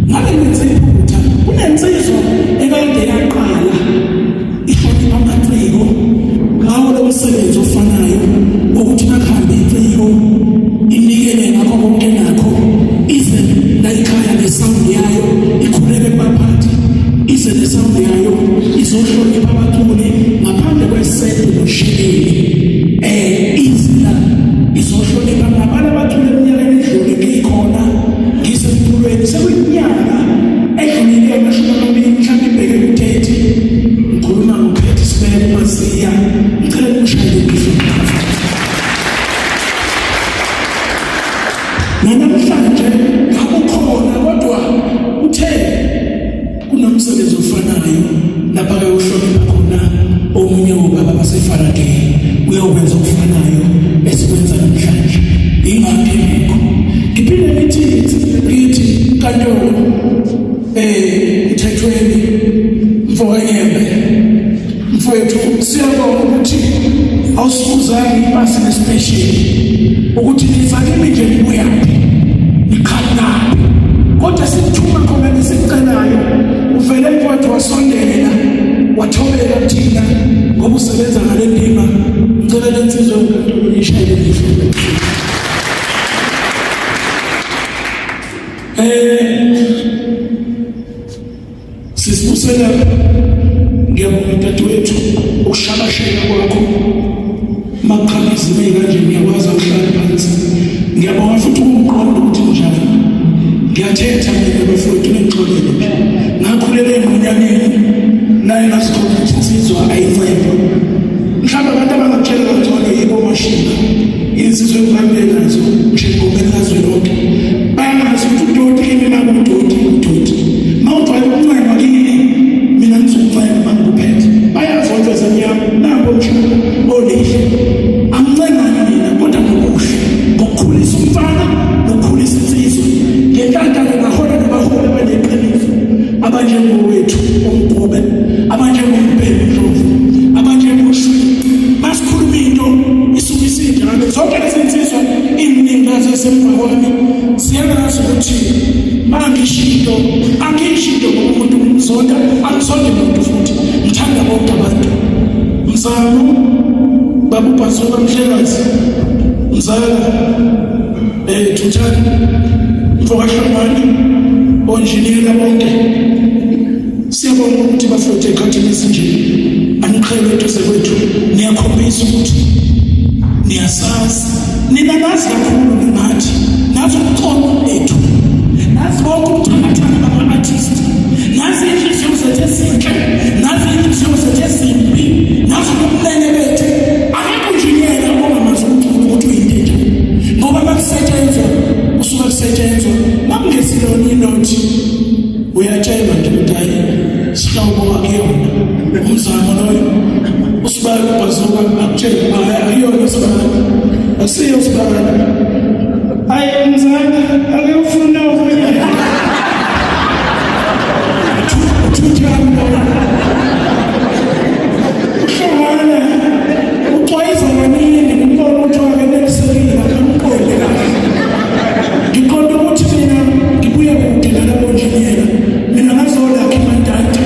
ngabe ngenze iphutha kunensizwa ekade yaqala ihlonipha amaciko ngawo lo msebenzi ofanayo ukuthi nakuhambe iciko inikele ngakho konke nakho ize la ikhaya nesound yayo ikhuleke kubaphathi ize nesound yayo izohlonipha abaculi ngaphandle kweseto noshilili izila izohlonipha nabantu abaculi eminyakeni edlule ngikhona ngisemphulweni sekuyinyanga edlulile amashumi amabili mhlawumbe ibheke ku-30 ngikhuluma ngophethe isibeke uMasiya ngicela kumshayele ngisho namhlanje ngakukhona kodwa uthe kunomsebenzi ofanayo lapha ayohlonipha khona omunye wobaba basefarakeni uyokwenza okufanayo esikwenza namhlanje ingakho ngikho ngiphinde ngithi kaNtolo Mthethweni mfowethu mfowethu siyabonga ukuthi awusukuzange ibasi nespecial ukuthi nizake nje nibuyaphi nikhalaphi kodwa sikuthuma khona lesicelayo uvele mfowethu wasondela wathobela thina ngoba usebenza ngale ndima ngicela lensizwe uNkulunkulu ishayele ngisho sisibusela ngiyabonga dadewethu ukushabashela kwakho maqhamizime kanje ngiyakwazi ukuhlala phansi ngiyabonga futhi umqondo ukuthi njalo ngiyathetha mina bafowethu ngixolele ngakhulela engqonyaneni naye ngasikhola ukuthi insizwa ayifayipho mhlawumbe abantu abangakutshela kangcono yibo mashina insizwa ekuhambe nazo njengomeni lazwe lonke bayangazi ukuthi udoti kimi nakudoti udoti mawuthwala umncane wakini mina ngizokufaya mangikuphethe bayazodwa zemnyama nabo mshana olihle amncengane mina kodwa ngokuhle ngokukhulisa umfana nokukhulisa insizwa ngenhlanhlala ngahola nabaholi abaneqiniso abanjengowethu umgube abanjengombheki Ndlovu abanjengoshwi basikhuluma into isuke isinde ngabe zonke lezi insizwa iminingi nazo esemva kwami siyangazi ukuthi mangishinto angishinto ngomuntu ngizonda angisonde umuntu futhi ngithanda bonke abantu mzamo babubhazoba mhlekazi mzala Thuthani mfowashambani onjiniyela bonke siyabonga ukuthi bafowethu ekhathini esinje aniqhele eduze kwethu niyakhombisa ukuthi niyasazi nina nazi kakhulu ningathi nazi ubucono bethu nazi bonke ubuthakathaka bama-artist nazi inhliziyo zethu ezinhle nazi inhliziyo zethu ezimbi nazi ubumnene bethu akekho unjiniyela ongamazi ukuthi uyintetha ngoba makusetshenzwa usuka kusetshenzwa makungesilona inothi uyatshelwa nje ukuthi hayi sihlawubo akuyona umzamo loyo usibala ubhazuka akutshela akuyona sibala asiyo sibala hayi mzala akuyofuna ukuya Thuthani uhlangana uxwayisa kanini umbona ukuthi wakenelisekile akamqonde kahle ngiqonda ukuthi mina ngibuye kude nalabo njiniyela mina ngazolakha imandante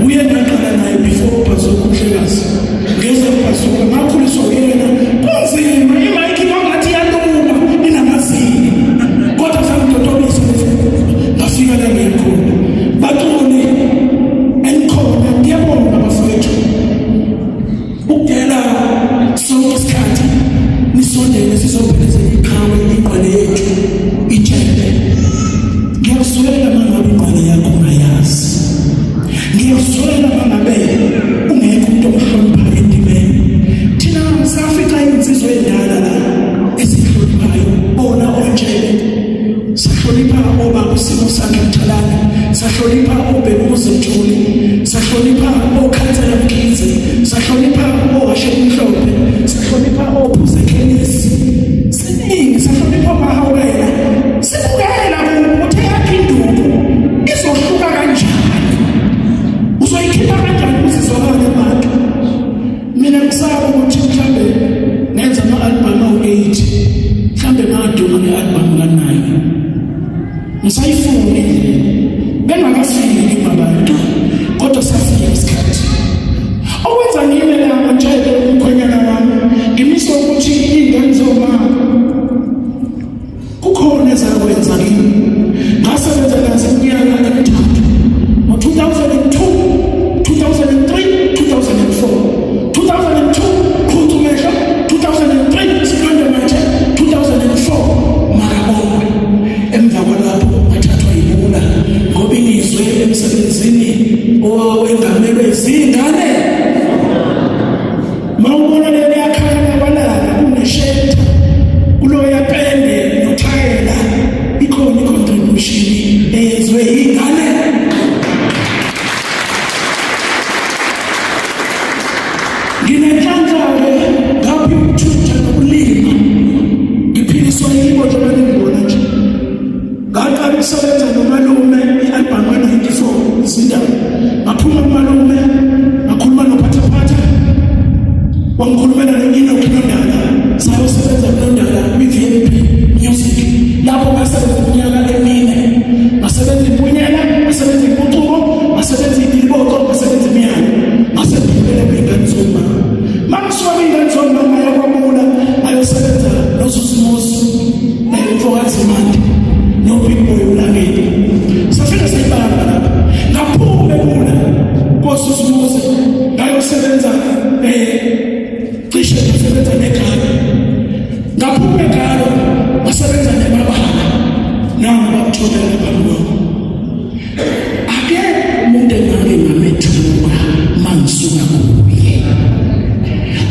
uye ngaqala naye before ubhazuka umhlekazi ngeze ubhazuka ngakhuliswa kuyena kunzima imayikhi kwangathi yaluma inamazinyo kodwa sangidodobisa ngafika la ngiyakhona baculi engikhona ngiyabonga bafowethu ukudela sonke isikhathi nisondele sizobhekezela iqhawe ingqwele yethu ijele ngiyakuzwela mangabe ingqwele yakho ungayazi ngiyakuzwela mangabe ungekho umuntu omhloniphayo endimeni thina safika insizwa endala la esihloniphayo bona onjele sahlonipha obaba uSimo Sakhe Mthalane sahlonipha oBhekuze Mthuli sahlonipha oKhansela Mkhize sahlonipha oWashe Mhlophe sahlonipha oPhuze Khenisi siningi sahlonipha amahawela sibukela ukuthi yakhe induku izohluka kanjani uzoyikhipha kanjani uzizwakala abantu mina ngisaba ukuthi mhlambe nenza ama-album awu-8 mhlambe ngaduma nge-album ka-9 ngisayifune bengakafiki abantu kodwa safika isikhathi owenza ngime la ntshele umkhwenyana wami ngimiswa ukuthi ingane zomama kukhona ezakwenza kimi ngasebenza nazo iminyaka emithathu ngo-2002 2003 2004 2002 Khuntumehla 2003 Sikandamate 2004 Marabongwe emva kwalapho wathathwa yibula ngoba ingizwe emsebenzini owengamelwe izingane mawubona le yakhanya kwalala kunesheda kuloya pende nothayela ikhona i-contribution eyenzwe ingane nginenhlanhla-ke ngaphi ukuthutha nokulima ngiphiliswa yibo njengoba ningibona nje ngaqala ukusebenza nomalume i-album ka-94 izindaba ngaphuma kumalume ngakhuluma nophathaphatha wangikhulumela no-Enoch Nondala sayosebenza kuNondala kwi-VMP Music lapho ngasebenza iminyaka emine ngasebenza impunyela ngasebenza impucuko ngasebenza ibiliboco ngasebenza imiyalo ngasebhekele kwingane zomama mangisuka kwingane zomama ngayokwamula ngayosebenza noSusimusi umfokazimande no-Big Boy Ulangeni safika sayibamba lapha ngaphume kula koSusimusi ngayosebenza cishe ngasebenza nekhaya ngaphume ngalo ngasebenza nebabana nabo bakutholela phambiloko ake umuntu engake ngamethuka mangisuka kuye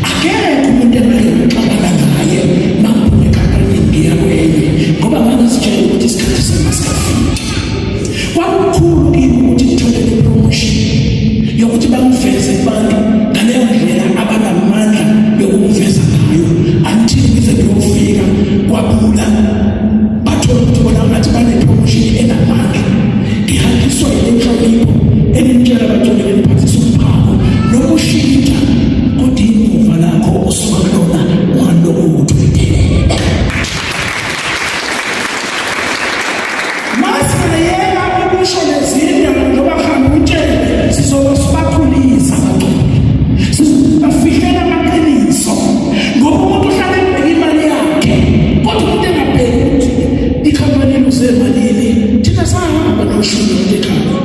ake umuntu engake ngixabana naye mangiphume ekhaya ngiya kwenye ngoba ngangizitshela ukuthi isikhathi semasifika kwakukhulu kimi ukuthi ngithole le-promotion yokuthi bangiveze abantu ngaleyo ndlela abanamandla yokungiveza ngayo until ngize ngiyofika kwabula bathola ukuthi bona ngathi bane-promotion enamandla ngihanjiswa yile nhlonipho enimtshela batholele niphathisa umphako nokushintsha kodwa imuva lakho osuka kulona ungalokho uthwethele masiyeka ukusho lezinto njengoba hamba utshele sizobe sibakhulisa bafihlela amaqiniso ngoba umuntu uhlala ebheka imali yakhe kodwa umuntu engabheki ukuthi ikhampani iluze emalini thina sahamba noshumi ekhaya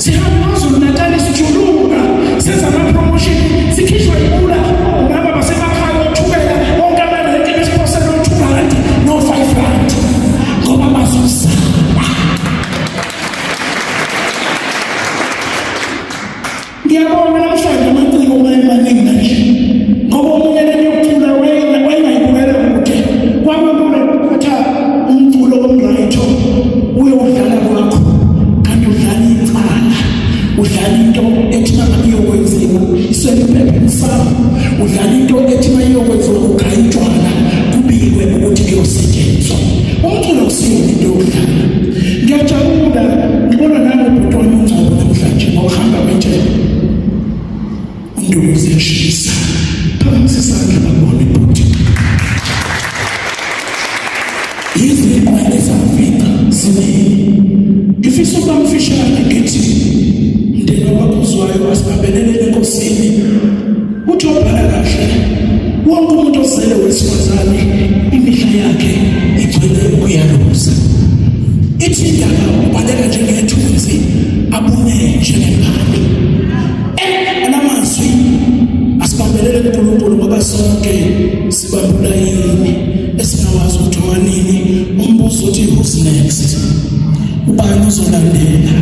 sihamba KwaZulu-Natal sijuluka senza ama-promotion sikhishwa ibula ngaba basemakhaya othukela bonke amarenti besiphosela no-2 no-5 rand ngoba bazosala ngiyabona namhlanje amaciko mayemaningi kanje ngoba omunye leniyokucula wayengayibukela kude kwakulula ukuthatha umculo womrayitho uyowudlala kwakho kanti udlala icala udlala into ethi mangabe iyokwenziwa isemphepheni sakho udlala into ethi ma iyokwenziwa ugaya utshwala kubikwe ukuthi kuyosetshenziswa umculo kusiyo into yokudlala ngiyajabula ngibona nami ubhuti wami uNgcobo namhlanje ngokuhamba kwetshela undumo ziyashisa phakamisa isandla babona ibhuti iziqwa ezafika ziningi ngifisa ukuba mfishane ngithi mndeni wabaphuzwayo asibambelele enkosini uthi wabhala kahle wonke umuntu ozele wesifazane imihla yakhe igcwele ukuyaluza ithi indaba ubhaleka njengethunzi abune njengengane anamazwi asibambelele kuNkulunkulu ngoba sonke sibambula yini esingawazi ukuthi wanini umbuzo uthi who's next ubani uzolandela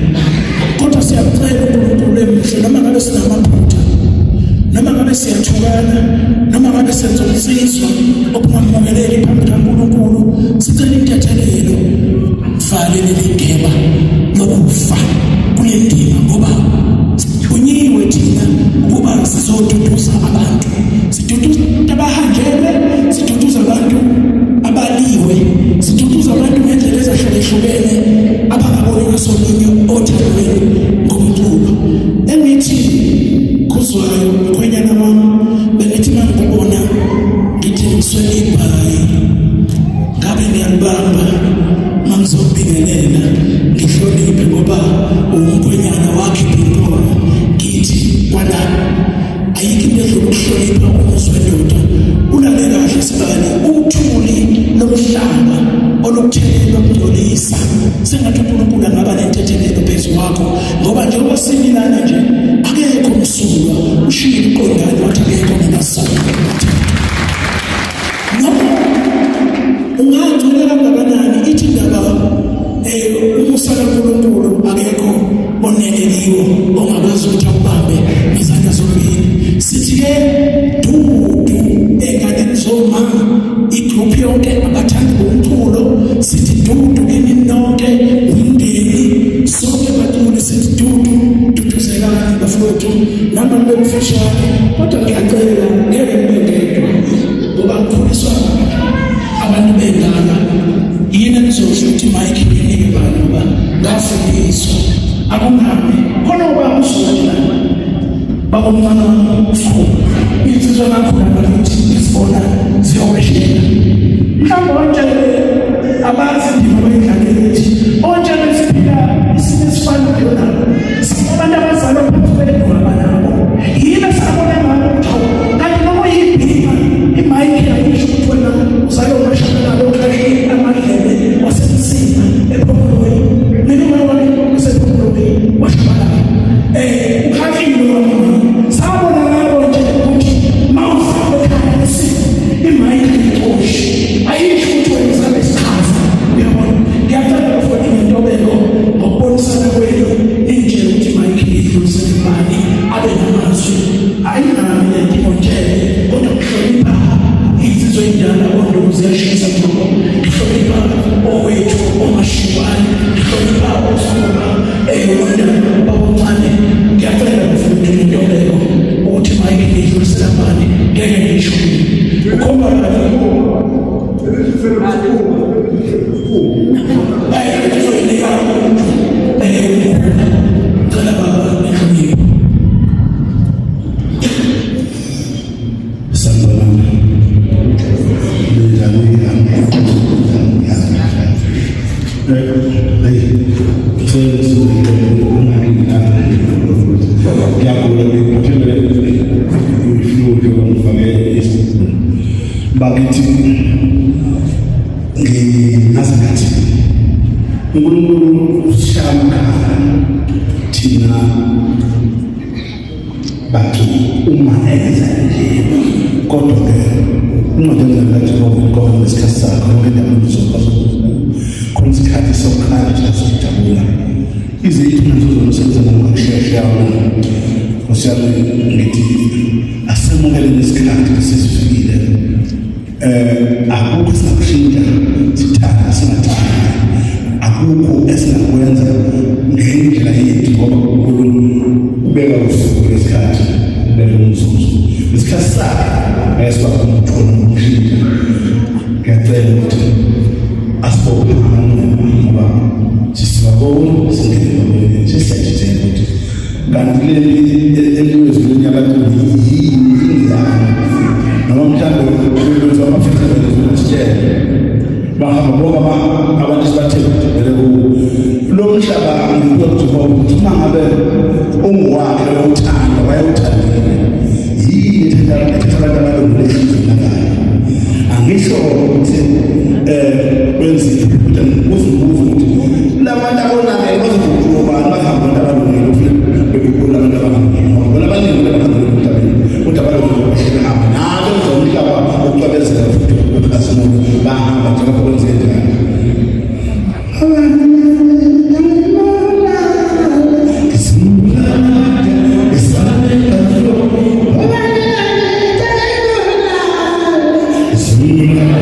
kodwa siyacela uNkulunkulu emuhle noma ngabe sinamaphutha noma ngabe siyathukana noma ngabe senza umsizwa okungamukeleki phambi kaNkulunkulu sicela intethelelo fale leligeba lokufa kule ndima ngoba sithunyiwe thina ukuba sizoduduza abantu siduduza abahanjelwe siduduza abantu abaliwe siduduza abantu ngendlela ezahlukehlukene abangaboni ngasolinye othandweni ngomculo engithi kuzwayo mkhwenyana wami bengithi mangibona ngithi ngiswele ibhayi ngabe ngiyalibamba mangizobingelela ngihloniphe ngoba ngoba njengoba similana nje akekho umsulwa ushiye iqondane wathi akekho nginasana noma ungangcola kangakanani ithi ndaba umusala uNkulunkulu akekho oneleliwe ongakwazi ukuthi akubambe ngezandla zombili sithi-ke dudu enganeni zomama igroup yonke abathandi bomculo sithi dudu kini nonke umndeni sonke baculi sithi dudu duduzelani bafowethu nami bemfishane kodwa ngiyacela ngeke nibe ngedwa ngoba ngikhuliswa abantu bendala yini nizosho ukuthi mike inike bani ngoba ngafundiswa akunami khona uba uzola babomncane ufuna insizwa nakhona bakithi isibona ziyoweshela mhlawumbe abazi indima bayidlalele ukuthi onjalo siphila isimo esifanayo nabo abantu abazalwa phansi kwedwaba nabo yini esabona ngabo ukuthi kanti noma yibhima imayikhi ayisho ukuthi wena uzalwa umashakala okhahle amadlebe wasemsina ephokoloweni mina wami usephokoloweni washabala ukhakile wami sabona ngabo nje ukuthi mawuzabe khasi imayikhi iqoshi ayisho ukuthi wena uzalwa isikhaza uyabona ngiyacela futhi ngintobeko ngokubonisana kwenu inje ukuthi imayikhi idlulisele imali abe namazwi ayinami lentimontshele kodwa kuhlonipha insizwa endala kodwa ziyashisa ngoba kuhlonipha owethu omashibane kuhlonipha osoma wona babomncane ngiyacela futhi ngintobeko ukuthi imayikhi idlulisele imali ngeke ngisho ukhomba bakithi nginazathi uNkulunkulu usishaya thina bathi uma enza nje kodwa ke ungadenza ngathi ngoba nesikhathi sakho ngendaba zokuzokwazi khona isikhathi sokukhala sokujabula izinto nazo zosenza ngokushesha osiyale ngithi asemukele nesikhathi sesifikile akukho sakushintsha sithanda singathanda akukho esingakwenza ngendlela yethu ngoba uNkulunkulu ubeka usuku lesikhathi lezomzuzu isikhathi sakhe esibakho ukuthola ukushintsha ngiyacela ukuthi asibophe ngoba sisibabona singene sisajithele ukuthi kanti leli eliwezweni yabantu yini noma mhlawumbe ukuthi amafitha ezokutshela bahamba bonke abantu sibathebele lo mhlaba ngikuthi ukuthi mangabe ungwakhe uthando bayawuthandile yini ethatha abantu lehlizwe angisho ukuthi wenzile ukuthi uzubuza ukuthi labantu abonake bazokuba bahamba nabalungile ufike bekubona abantu abaningi bona abaningi bakhona ukuthi abalungile nabo zomhlaba ukucwabezela futhi ukukhasimula bahamba njengoba kwenzeka Bismillah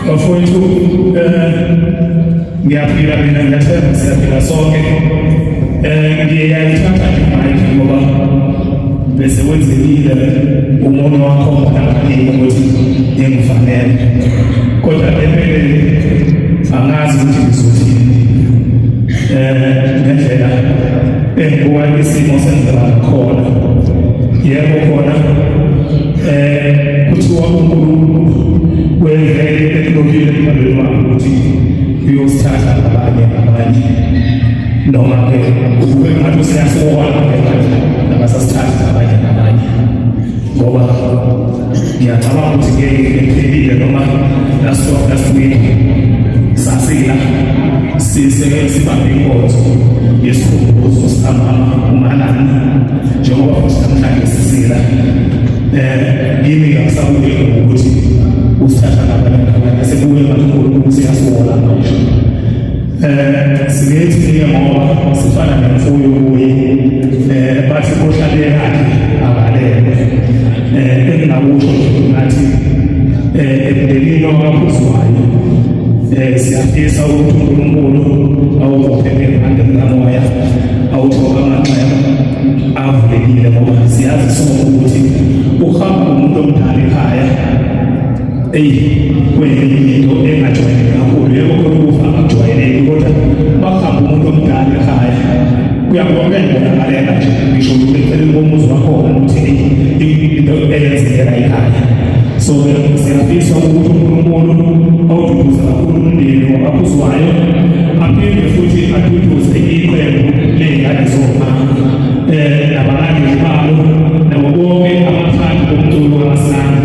Bafowethu ngiyaphila mina ngiyathemba siyaphila sonke ngiyayithatha imali ngoba bese wenzekile umuntu wakho ngaphandle ukuthi ngifanele kodwa empeleni angazi ukuthi ngizothini ngendlela engibuka isimo senzeka khona yebo khona kuthiwa uNkulunkulu wevele ekulobile embalweni wakhe ukuthi uyosithatha abanye noma-ke kube ngathi useyasokwana nabasasithatha abanye ngoba ngiyacabanga ukuthi ngeke ngiphelile noma last week sasila siseke sibambe inkonzo yesikhumbuzo sikamama uManani njengoba futhi namhlanje sisila yimi ngakusabuye ukuthi usithatha abanye sekuye kakhulu siyasibona manje sinethi ngoba sifana nemfuyo kuye bathi kohlale yakhe abalele engingakusho ngathi emndenini wakaphuzwayo siyafisa ukuthi uNkulunkulu awuphephe ngande kamoya awuthoba amaqema avulekile ngoba siyazi sonke ukuthi uhamba umuntu omdala ekhaya kwenye into engajwayeleki kakhulu yebo ukufa akujwayeleki kodwa bakhamba umuntu omdala ekhaya kuyakubonakala nje ngisho ukuthi eceleni komuzi wakho ukuthi into eyenzekela ekhaya so siyafisa ukuthi uNkulunkulu awududuze kakhulu umndeni wakaphuzwayo aphinde futhi aduduze iqembu ley'ngane zomama nabalangeli balo nabo bonke abaphansi bomculo kamasana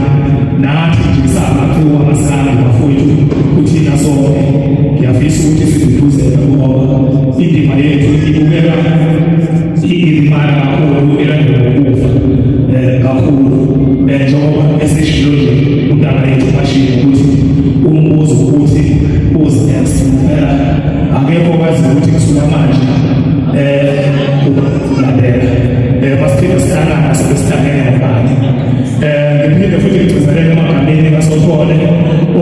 nathi nje samakhulu amasana bafowethu kuthina sonke ngiyafisa ukuthi siduduzele ngoba indima yethu ibukeka ilimala kakhulu elandela ukufa kakhulu njengoba esishilo nje udala yethu bashilo ukuthi umbuzo ukuthi uziyasimela akekho kwazi ukuthi kusula manje ukulandela basiphinde sihlangana sebesithangene ngobani ngiphinde futhi ngigcizelele emagameni kaSothole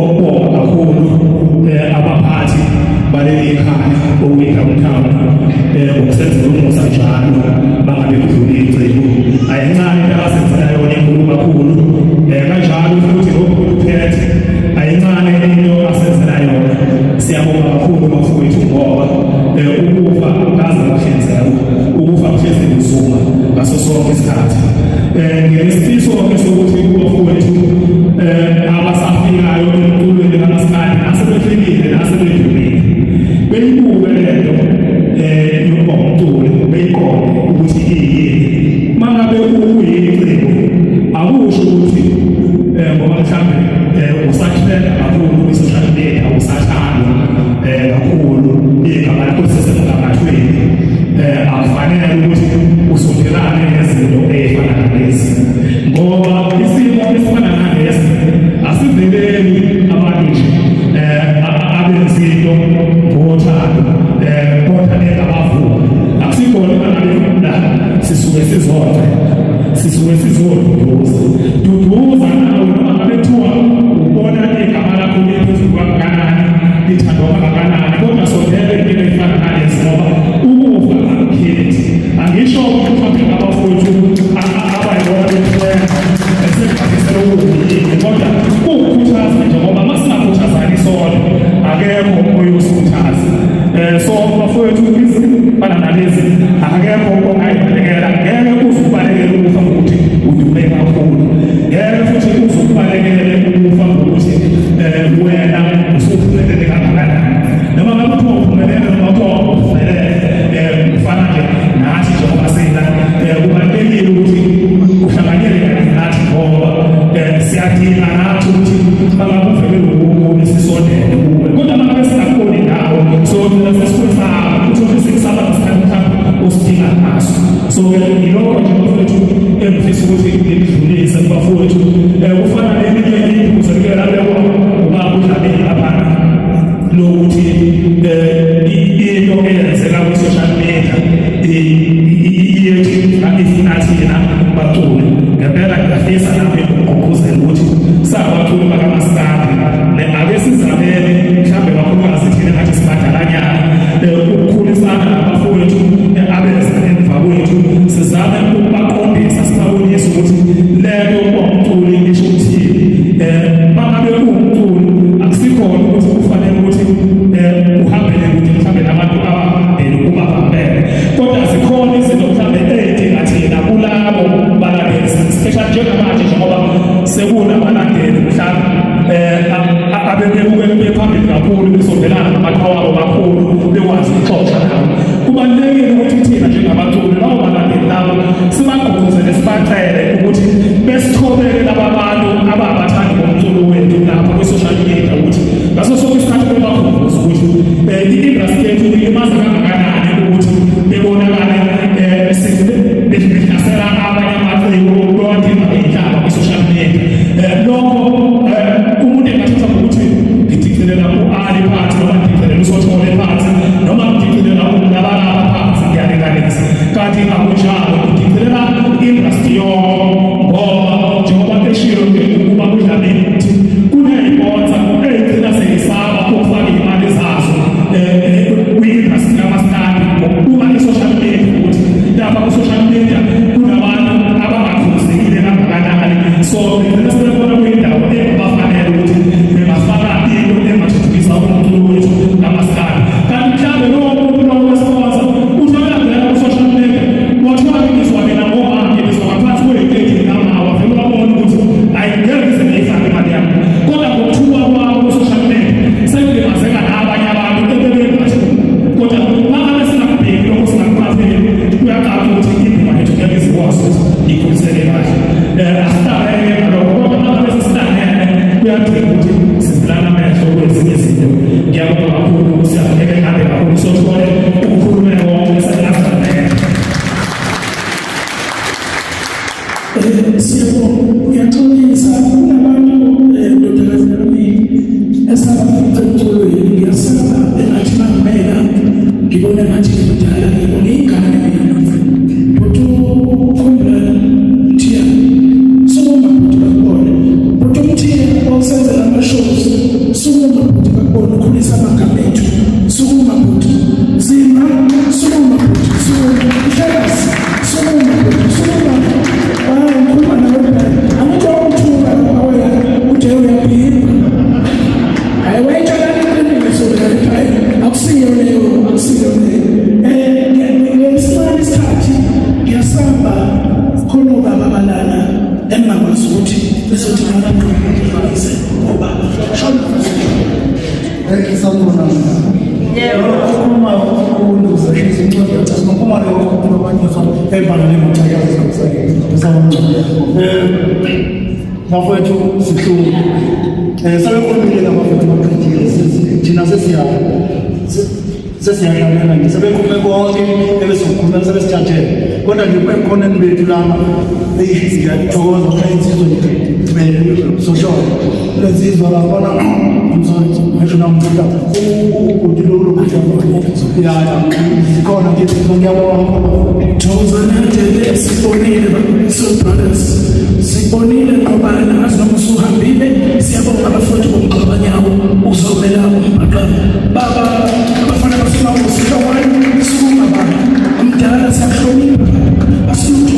okubonga kakhulu abaphathi baleli ekhaya okuyi-downtown ngokusenzela umusa njalo bangabe kudlula iy'ciko ayincane into abasenzela yona enkulu kakhulu kanjalo futhi okuphethe ayincane into asenzela yona siyabonga kakhulu bafowethu ngoba ukufa kaze bahlinzeka ukufa kuhlezi kuzuma ngaso sonke isikhathi nginesifiso-ke sokuthi bafowethu abasafikayo emculweni kaMaskandi nasebefikile nasebedlulile beyibuke lento yokuba umculi beyiqonde ukuthi iyini uma ngabe kuyiciko akusho ukuthi ngoba mhlawumbe usathenda kakhulu kwi-social media usathandwa kakhulu igama lakho lisesemgangathweni akufanele ukuthi usondelane nezinto ey'fana nalezi ngoba sisuke sizoduduza nawe noma ngabe kuthiwa ubona igama lakho liphezulu kangakanani lithandwa kangakanani kodwa sondele into efana nalezi ngoba ukufa akukhethi angisho ukuthi mhlawumbe abafowethu abayibona befrena esekubhalisela ukuyini kodwa kuwukhuthaza nje ngoba masingakhuthaza isonto akekho oyosikhuthaza so abafowethu izifana nalezi akekho ongayibalekela ngeke uzubalekele ukufa ngokuthi udume kakhulu ngeke futhi uzubalekele ukufa ngokuthi wena usuphumelele kangakanani noma ngabe kuthiwa uphumelele noma kuthiwa uphumelele kufana nje nathi njengoba sina kubalulekile ukuthi uhlanganyele nathi ngoba siyadinga nathi ukuthi bangakuvelele ukuba sisondele kuwe kodwa mangabe singakhoni ndawo so sesifuna ukuthi sikusaba isikhathi osidinga ngaso so yilokho nje bafowethu emfisa ukuthi ngidlulise bafowethu kufana neminye imbuzo ke lapho ubaba udlabe lapha lokuthi into eyenzeka ku social media iyethi ifinathina bacule ngempela ngiyafisa lapho ukugqugquzela ukuthi sabaculi bakamasitandi ake sizamele mhlawumbe bakhulukazi thina ngathi sibadalanyana ukukhulisana nabafowethu abeza emva kwethu sizame ukubaqondisa sibabonise ukuthi lelo umculi ngisho ukuthini bangabe kuwumculi akusikhona ukuthi kufanele ukuthi uhambele ukuthi mhlawumbe nabantu abahambele kuba bambele kodwa zikhona izinto mhlawumbe ey'dinga thina kulabo balandeli especially njengamanje njengoba sekunabalandeli mhlawumbe abebebukele bephambili kakhulu besondelana namaqhawe wabo kakhulu bekwazi ukuxoxa nawo kubalulekile ukuthi thina njengabaculi labo balandeli labo sibagqugquzele sibacele ukuthi besithobele laba bantu ababathandi bomculo wethu lapha kwi-social media ukuthi ngaso sonke isikhathi bebakhumbuze ukuthi i-industry yethu ilimaza kangakanani ukuthi bebonakale behlasela abanye amaciko lowadinga iy'nhlaba kwi-social media lokho umuntu engathatha ngokuthi ngidicilela u-Ali phansi noma ngidicilela uSothole phansi noma ngidicilela uNabalala phansi ngiyalinganisa kanti akunjalo ngidicilela i-industry ngoba njengoba eshiyo ukuba kudlale ukuthi kuney'ponsa ey'gcina sey'saba ukufaka iy'mali zazo kwi-industry yamasitandi uma i-social media ukuthi lapha ku-social media kunabantu abangakhulisekile kangakanani so ngicela sibebona kuyindawo engabafanele ukuthi bengafaka into engathuthukisa umculo wethu kamasitandi kanti mhlawumbe lowo muntu lowo wesiphosa uzolandela ku-social media wathiwa ngizwa mina ngobange ngizwa ngaphansi kwey'teki nama awavele babona ukuthi ayingeke ngize ngiyifake imali yami kodwa ngokuthuka kwabo ku-social media sekulimazeka nabanye abantu ebebengathi kodwa mangabe singakubheki lokho singakuqapheli kuyaqala ukuthi indima yethu ngeke izikwazi ukuthi ikhuliseke kahle asihlangene ngalokho kodwa mangabe sesihlangene kuyadinga ukuthi sizilana amehlo kwezinye izinto ngiyabonga kakhulu siyabheke ngade kakhulu Sothole ukukhulumela wonke sesihlangene Ngiyaxolisa kunabantu ndodakazi yami esabafica emculweni ngiyasaba engathi mangimela ngibona ngathi ngimdala ngibona iy'ngane but ukhumbula Mthiya sukuma bhuti bakubona but uMthiya osenzela ama-shows sukuma bhuti bakubona ukhulisa amagama ethu sukuma bhuti zima sukuma bhuti sukuma mhlekazi sukuma bhuti sukuma ngikhuluma nawe angithi wakuthuka awena ude uyaphila hayi wayitshalani iqiniso hayi akusiyo leyo ngesikhathi isikhathi ngiyasamba khona ubaba abalala engingakwazi ukuthi bezothi ngabaqoqise ngoba shona Santo uma uzashisa incwadi yacaza uma lokho abantu ebhalane ngokucakaza bafowethu sihlungu sebekhulumile labafowethu baqedile thina sesiyahlalela nje sebekhulume konke ebesikukhulumela sebesithathele kodwa nje kukhona enibethu lana ngiyathokoza ukuthi insizwa nje social lezizwa lapha ngisho namthatha ukuthi lokho ya khona nje ngiyabonga Thokozani nje sibonile Maxwell Brothers. Sibonile Qobana ngazi noma usuhambile, siyabonga abafowethu bomqabanyawo uzomela umbhaqana. Baba abafana basimawo sihlawani sukuma baba. Umdala siyahlonipha. Asiyuthi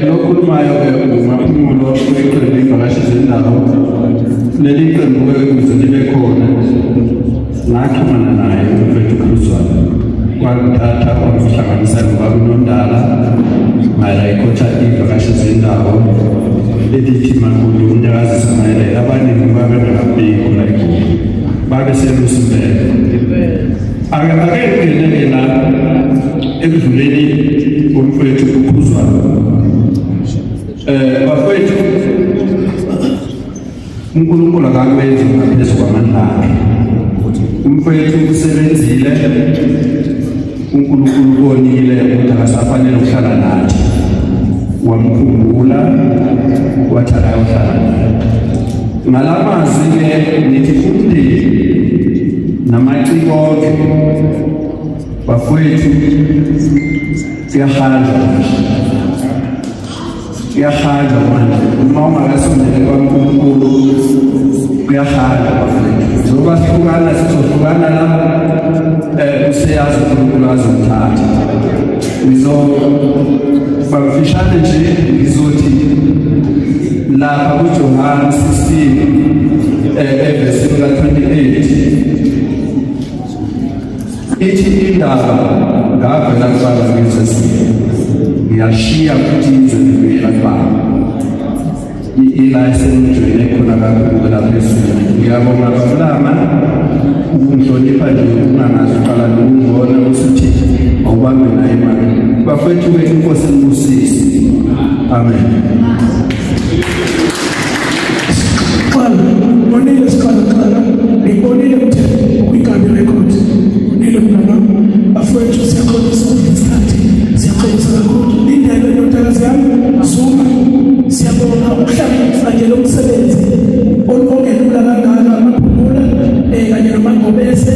lokhulumayo umaphumulo weqembu ivakashi zendawo leli qembu ukuze libe khona ngaxhumana naye umfethu uKhuzwayo kwakuthatha kwamhlanganisa noBabunondala mara ikhotha ivakashi zendawo elithi Makhulu uNyakazi Simayela abaningi babengabikho la eGoli babe selusibele akekho la ekudluleni umfethu uKhuzwayo bafethu uNkulunkulu akakwenzi ngaphezu kwamandla akhe umfethu usebenzile uNkulunkulu ubonile ukuthi akasafanele ukuhlala nathi wamkhumbula wathi akayohlala ngalamazwi-ke nithi umndeni namaciko onke bafowethu kuyahanja manje uma ungakasondele kwaNkulunkulu kuyahanja bafowethu njengoba sihlukana sizohlukana la useyazi uNkulunkulu azomthatha ngizobafishane nje ngizothi lapha kuJohana 16 evesini ka-28 ithi indaba ngavela kuBaba ngizesile ngiyashiya futhi izolibuyela kuBaba ila esengijoyine khona kakhulu lapha esizweni ngiyabonga babulama ukungihlonipha nje ungangazi uqala nokungibona usuthi awubambe naye imali bafethu-ke inkosi enibusise amen. Bonile sikhala ngibonile ukuthi uyigabi record bonile mntana bafowethu siyaxolisa isikhathi siyaxolisa kakhulu indlela yodakazi yami zuma siyabona ukuhlala ngifakele umsebenzi ongelula kangaka amaphumula kanye nomangobese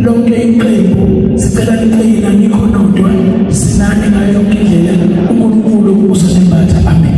lonke iqembu sicela liqina ngikho nodwa sinane ngayo yonke indlela uNkulunkulu uzonembatha amen.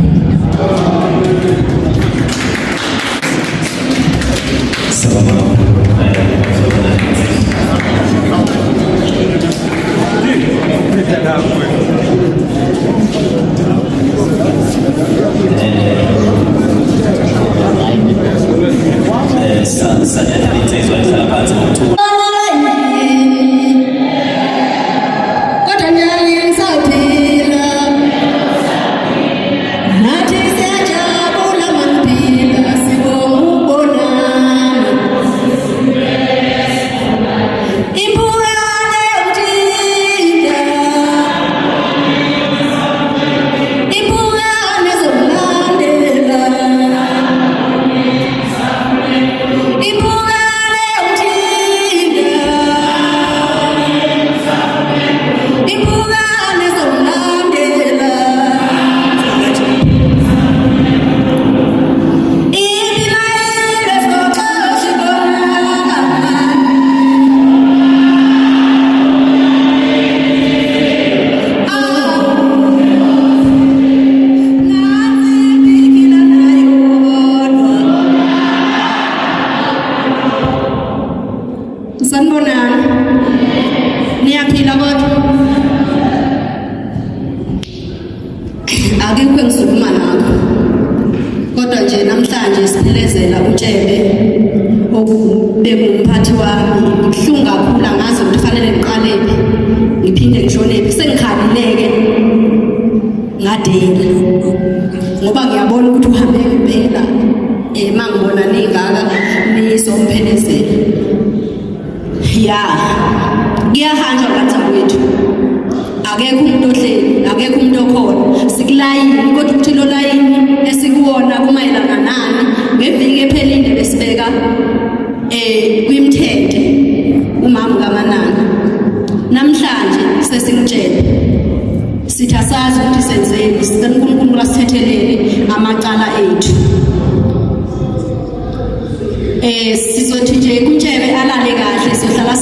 Sizothi nje kuntshebe alale kahle sihlala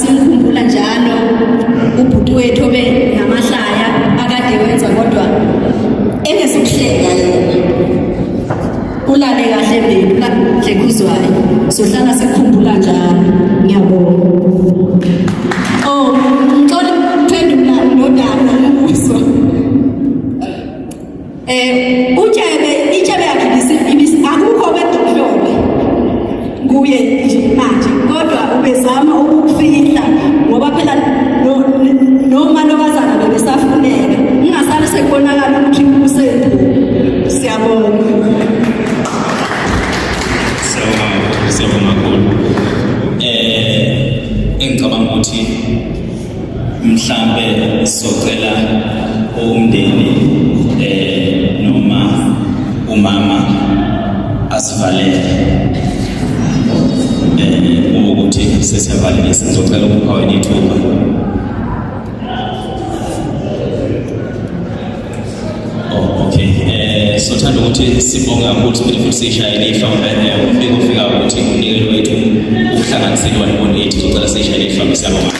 mhlambe socela umndeni noma umama asivalele ukuthi sesivalile sizocela ukupha wena ithuba. Sothanda ukuthi sibonge kakhulu siphinde futhi sishayele ihlombe umbiko ofika ukuthi umnikelo wethu ukuhlanganiselwa nebondethu sicela sishayele ihlombe siyabonga.